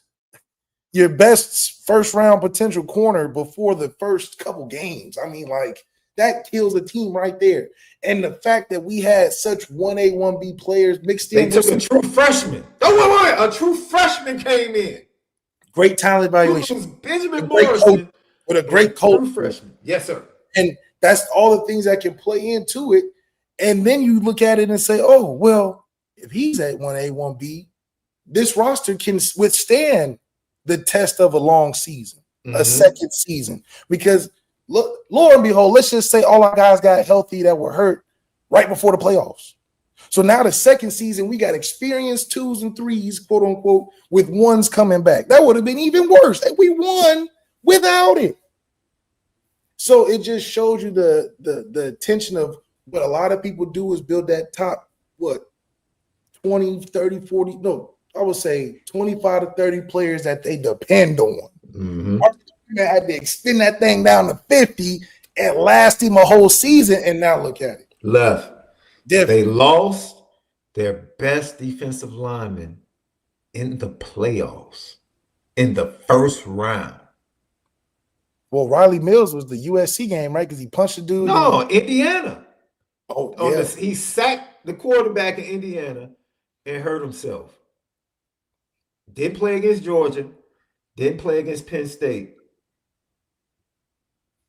your best first round potential corner before the first couple games. I mean, like, that kills a team right there. And the fact that we had such 1A, 1B players mixed in. They took a true freshman. A true freshman came in. Great talent evaluation. Benjamin Morrison with a great coach. Freshman. Yes, sir. And that's all the things that can play into it. And then you look at it and say, oh, well, if he's at 1A, 1B, this roster can withstand the test of a long season, a second season. Because look, lo and behold, let's just say all our guys got healthy that were hurt right before the playoffs. So now the second season, we got experienced 2s and 3s, quote unquote, with 1s coming back. That would have been even worse. We won without it. So it just shows you the attention of what a lot of people do is build that top, 20, 30, 40, no, I would say 25 to 30 players that they depend on. Mm-hmm. They had to extend that thing down to 50 and last him a whole season, and now look at it. Left. They lost their best defensive lineman in the playoffs in the first round. Well, Riley Mills was the USC game, right? Because he punched the dude. No, Indiana. Oh, yeah. He sacked the quarterback in Indiana and hurt himself. Didn't play against Georgia. Didn't play against Penn State.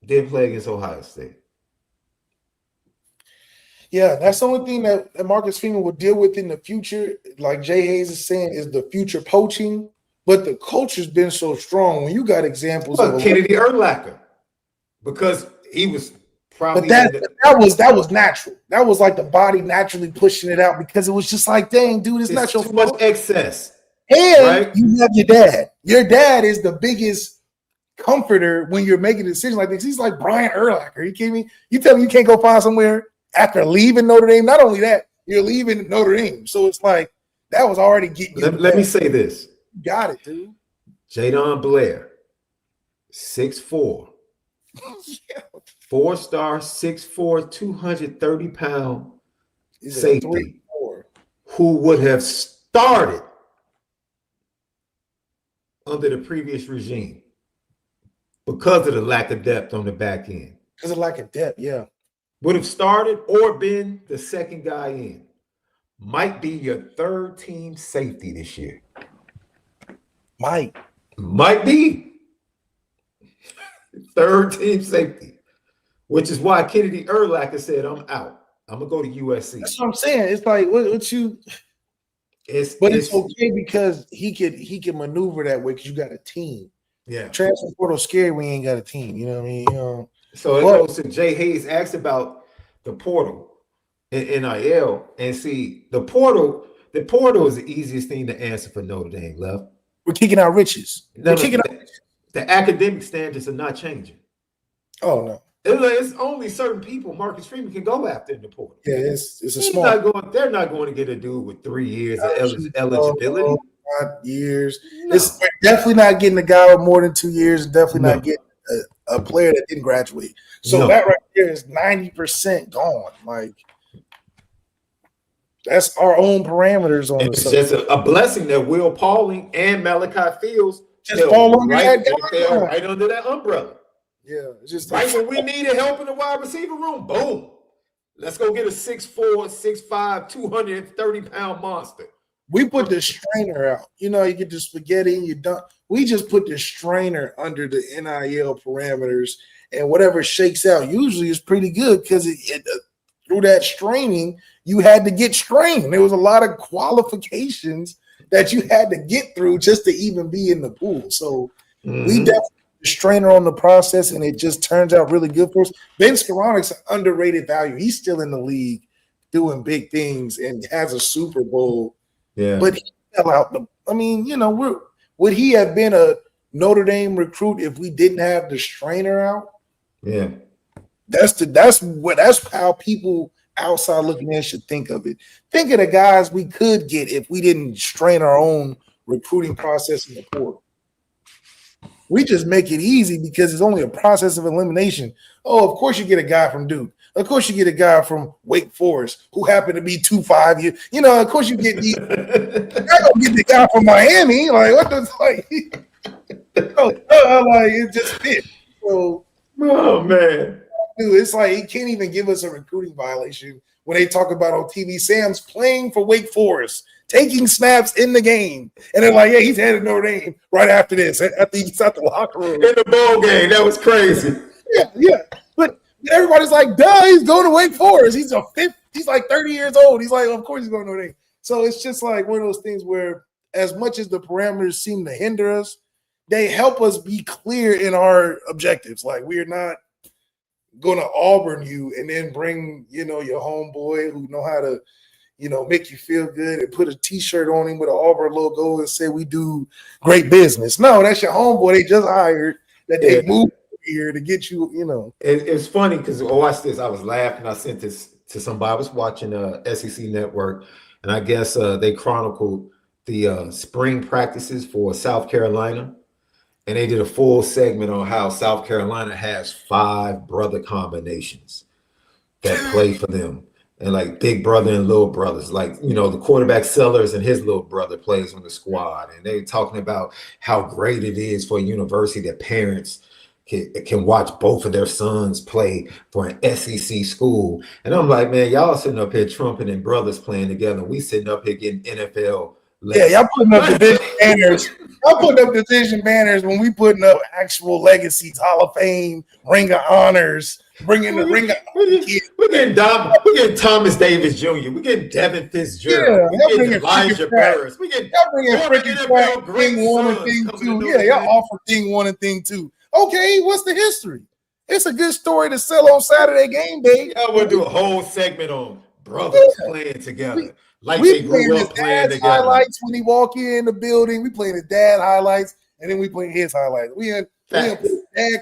Didn't play against Ohio State. Yeah, that's the only thing that Marcus Freeman will deal with in the future. Like Jay Hayes is saying, is the future poaching But the culture's been so strong. When you got examples of Kennedy Urlacher, because he was probably. But that was natural. That was like the body naturally pushing it out because it was just like, dang, dude, it's not your too fault. much excess. And right? you have your dad. Your dad is the biggest comforter when you're making a decision like this. He's like Brian Urlacher. You kidding me? You tell me you can't go find somewhere after leaving Notre Dame. Not only that, you're leaving Notre Dame. So it's like that was already getting you. Let me say this. Got it, dude. Jadon Blair, 6'4". Yeah. 4-star, 6'4", 230-pound He's safety 3-4. who would have started under the previous regime because of the lack of depth on the back end. Because of lack of depth, yeah. Would have started or been the second guy in. Might be your third team safety this year. Might be. Third team safety. Which is why Kennedy Urlacher said, I'm out. I'm going to go to USC. That's what I'm saying. It's like, what you... It's okay because he can maneuver that way because you got a team. Yeah. Transfer portal scary when you ain't got a team. You know what I mean? So it goes to Jay Hayes asked about the portal in NIL, and see the portal is the easiest thing to answer for Notre Dame. Left. We're kicking out riches. The academic standards are not changing. Oh no. It's only certain people Marcus Freeman can go after in the portal. Yeah, it's a small. They're not going to get a dude with 3 years of eligibility. 5 years. No. We're definitely not getting a guy with more than 2 years. Definitely not getting a player that didn't graduate. So that right there is 90% gone. Like that's our own parameters on it's just a blessing that Will Pauling and Malachi Fields just fall under right under that umbrella. Yeah, it's just right when we needed help in the wide receiver room. Boom. Let's go get a 6'4", 6'5", 230-pound monster. We put the strainer out. You know, you get the spaghetti and you done. We just put the strainer under the NIL parameters, and whatever shakes out usually is pretty good because through that straining, you had to get strained. There was a lot of qualifications that you had to get through just to even be in the pool. So we definitely strainer on the process, and it just turns out really good for us. Ben Skoronek's an underrated value. He's still in the league doing big things and has a Super Bowl. Yeah, but he fell out. Would he have been a Notre Dame recruit if we didn't have the strainer out? Yeah, that's how people outside looking in should think of it. Think of the guys we could get if we didn't strain our own recruiting process in the portal. We just make it easy because it's only a process of elimination. Oh, of course you get a guy from Duke. Of course you get a guy from Wake Forest who happened to be 2.5 years. You know, of course you get the. You're not gonna get the guy from Miami. Like what the like it just fit. So, oh man, dude, it's like he can't even give us a recruiting violation when they talk about on TV. Sam's playing for Wake Forest, taking snaps in the game, and they're like, "Yeah, he's headed to Notre Dame right after this. After he's out the locker room in the bowl game." That was crazy. Yeah, but everybody's like, "Duh, he's going to Wake Forest. He's He's like 30 years old. He's like, of course he's going to Notre Dame." So it's just like one of those things where, as much as the parameters seem to hinder us, they help us be clear in our objectives. Like we're not going to Auburn you and then bring your homeboy who know how to make you feel good and put a T-shirt on him with an Auburn logo and say we do great business. No, that's your homeboy they just hired that they moved here to get you. It's funny because watch this. I was laughing. I sent this to somebody. I was watching SEC Network, and I guess they chronicled the spring practices for South Carolina, and they did a full segment on how South Carolina has 5 brother combinations that play for them. And like big brother and little brothers, like, the quarterback Sellers and his little brother plays on the squad. And they're talking about how great it is for a university that parents can watch both of their sons play for an SEC school. And I'm like, man, y'all sitting up here trumping and brothers playing together. We sitting up here getting NFL. Yeah, y'all putting up the big banners. I'm putting up division banners when we putting up actual legacies, Hall of Fame, Ring of Honors, bringing the Ring of Honors. We're getting Thomas Davis Jr. We're getting Devin Fitzgerald. Yeah, We're getting Elijah Barris. We're getting y'all bringing former freaking NFL great Thing 1 and sons Thing coming 2. to Notre Yeah, y'all Dame. offer Thing 1 and Thing 2. Okay, what's the history? It's a good story to sell on Saturday game day. Y'all want to do a whole segment on brothers playing together, like they grew up playing together. Highlights when he walk in the building. We playing his dad highlights, and then we playing his highlights. We had dad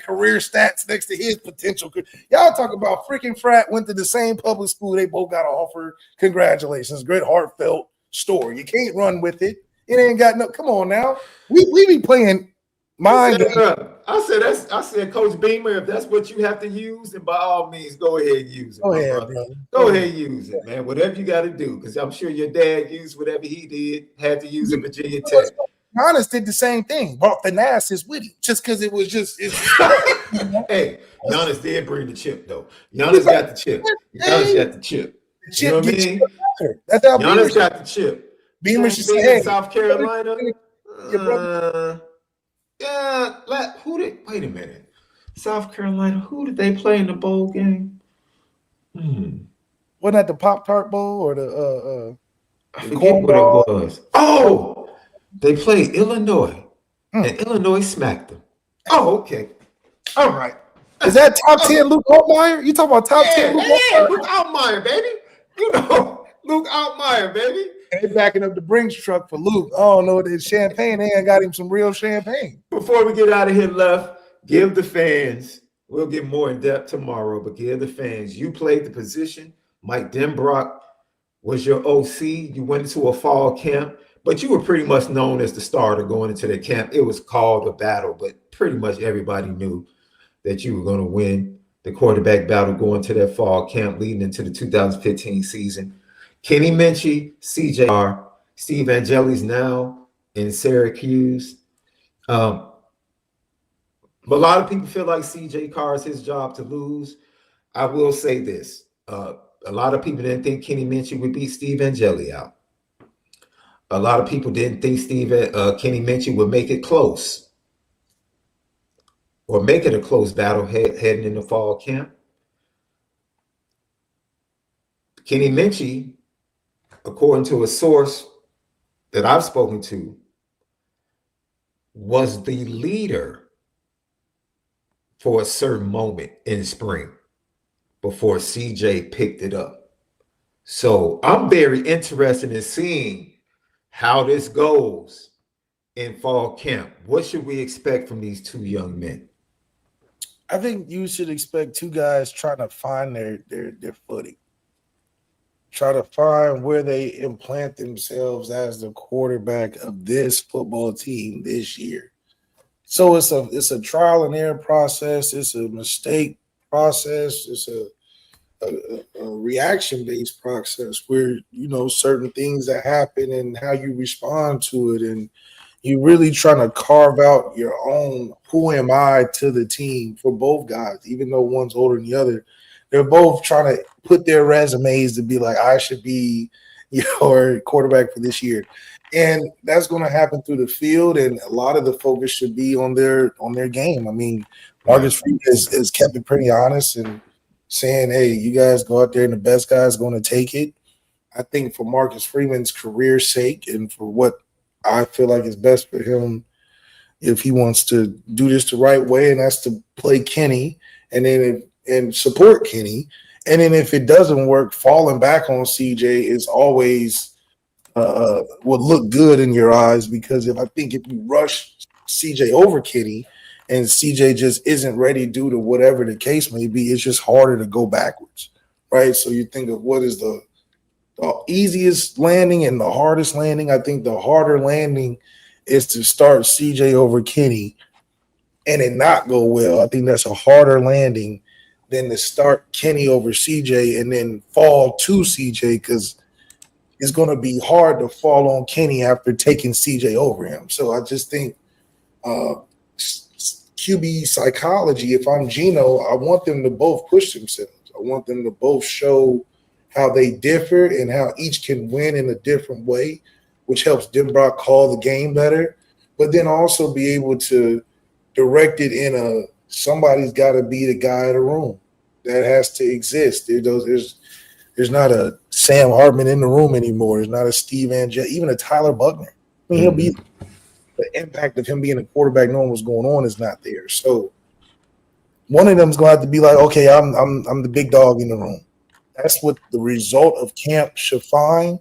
career stats next to his potential. Y'all talk about freaking frat, went to the same public school. They both got an offer. Congratulations. Great heartfelt story. You can't run with it. It ain't got no. Come on now. We be playing mind games. I said, Coach Beamer, if that's what you have to use, then by all means, go ahead and use it. Go ahead, bro. Go ahead and use it, man. Whatever you got to do, because I'm sure your dad used whatever he did, had to use at Virginia Tech. Giannis did the same thing. Brought finesse with him, just because it was just. Hey, Giannis did bring the chip, though. Giannis got the chip. Giannis got the chip. You know what I mean? That's how Giannis got the chip. Beamer should Being say, in South Carolina. Wait a minute. South Carolina, who did they play in the bowl game? Wasn't that the Pop-Tart Bowl or the I forget what it was. Oh, they played Illinois, and Illinois smacked them. Oh, okay. All right. Is that top 10 Luke Altmaier? You talking about top 10 Luke Altmaier? Luke Altmaier, baby. You know, Luke Altmaier, baby. They backing up the Brinks truck for Luke. Oh no, it's champagne. They ain't got him some real champagne. Before we get out of here, Left, give the fans, we'll get more in depth tomorrow, but give the fans, you played the position. Mike Denbrock was your OC. You went into a fall camp, but you were pretty much known as the starter going into the camp. It was called a battle, but pretty much everybody knew that you were going to win the quarterback battle going to that fall camp leading into the 2015 season. Kenny Minchie, CJR, Steve Angeli's now in Syracuse. But a lot of people feel like CJ Carr is his job to lose. I will say this. A lot of people didn't think Kenny Minchie would beat Steve Angeli out. A lot of people didn't think Kenny Minchie would make it close or make it a close battle heading into fall camp. Kenny Minchie, according to a source that I've spoken to, was the leader for a certain moment in spring before CJ picked it up. So I'm very interested in seeing how this goes in fall camp. What should we expect from these two young men? I think you should expect two guys trying to find their footing. Try to find where they implant themselves as the quarterback of this football team this year. So it's a trial and error process. It's a mistake process. It's a reaction-based process where, you know, certain things that happen and how you respond to it. And you really trying to carve out your own who am I to the team for both guys, even though one's older than the other. They're both trying to put their resumes to be like, I should be your quarterback for this year. And that's going to happen through the field, and a lot of the focus should be on their game. I mean, Marcus Freeman has kept it pretty honest and saying, hey, you guys go out there and the best guy's going to take it. I think for Marcus Freeman's career's sake and for what I feel like is best for him, if he wants to do this the right way, and that's to play Kenny and support Kenny. And then if it doesn't work, falling back on CJ is always would look good in your eyes, because if you rush CJ over Kenny and CJ just isn't ready due to whatever the case may be, it's just harder to go backwards, right? So you think of what is the easiest landing and the hardest landing. I think the harder landing is to start CJ over Kenny and it not go well. I think that's a harder landing than to start Kenny over CJ and then fall to CJ, because it's going to be hard to fall on Kenny after taking CJ over him. So I just think QB psychology, if I'm Gino, I want them to both push themselves. I want them to both show how they differ and how each can win in a different way, which helps Denbrock call the game better. but then also be able to direct it in a somebody's got to be the guy in the room. That has to exist. There's not a Sam Hartman in the room anymore. There's not a Steve Angel, even a Tyler Buckner. I mean, he'll be the impact of him being a quarterback, knowing what's going on, is not there. So one of them's going to have to be like, okay, I'm the big dog in the room. That's what the result of camp should find.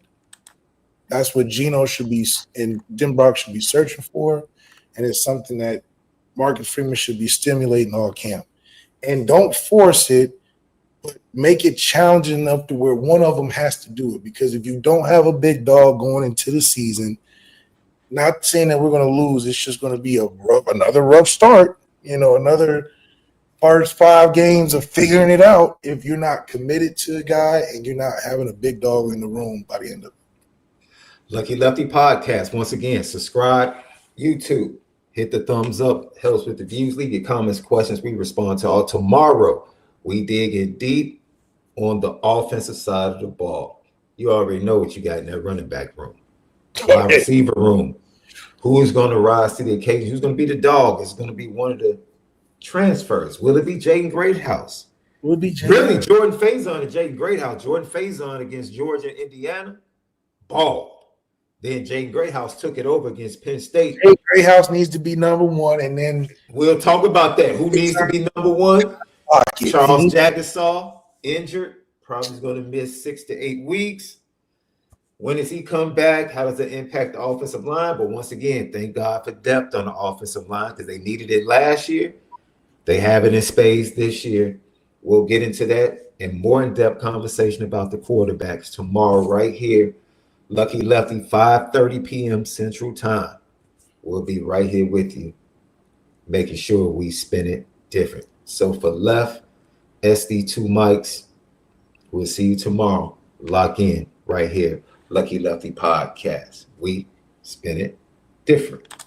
That's what Geno should be and Jim Brock should be searching for, and it's something that Marcus Freeman should be stimulating all camp. And don't force it, but make it challenging enough to where one of them has to do it. Because if you don't have a big dog going into the season, not saying that we're going to lose, it's just going to be another rough start. Another first 5 games of figuring it out if you're not committed to a guy and you're not having a big dog in the room by the end of it. Lucky Lefty Podcast. Once again, subscribe, YouTube. Hit the thumbs up, helps with the views. Leave your comments, questions. We respond to all. Tomorrow, we dig in deep on the offensive side of the ball. You already know what you got in that running back room, wide receiver room. Who is going to rise to the occasion? Who's going to be the dog? Is it going to be one of the transfers? Will it be Jaden Greathouse? Will it be Jaden? Really, Jordan Faison and Jaden Greathouse. Jordan Faison against Georgia and Indiana, ball. Then Jaden Greathouse took it over against Penn State. Jaden Greathouse needs to be number 1, and then we'll talk about that. Who needs to be number 1? Charles Jagusah, injured, probably going to miss 6 to 8 weeks. When does he come back? How does it impact the offensive line? But once again, thank God for depth on the offensive line because they needed it last year. They have it in spades this year. We'll get into that and more in-depth conversation about the quarterbacks tomorrow right here. Lucky Lefty, 5:30 p.m. Central Time. We'll be right here with you, making sure we spin it different. So for Left, SD2 mics, we'll see you tomorrow. Lock in right here. Lucky Lefty Podcast. We spin it different.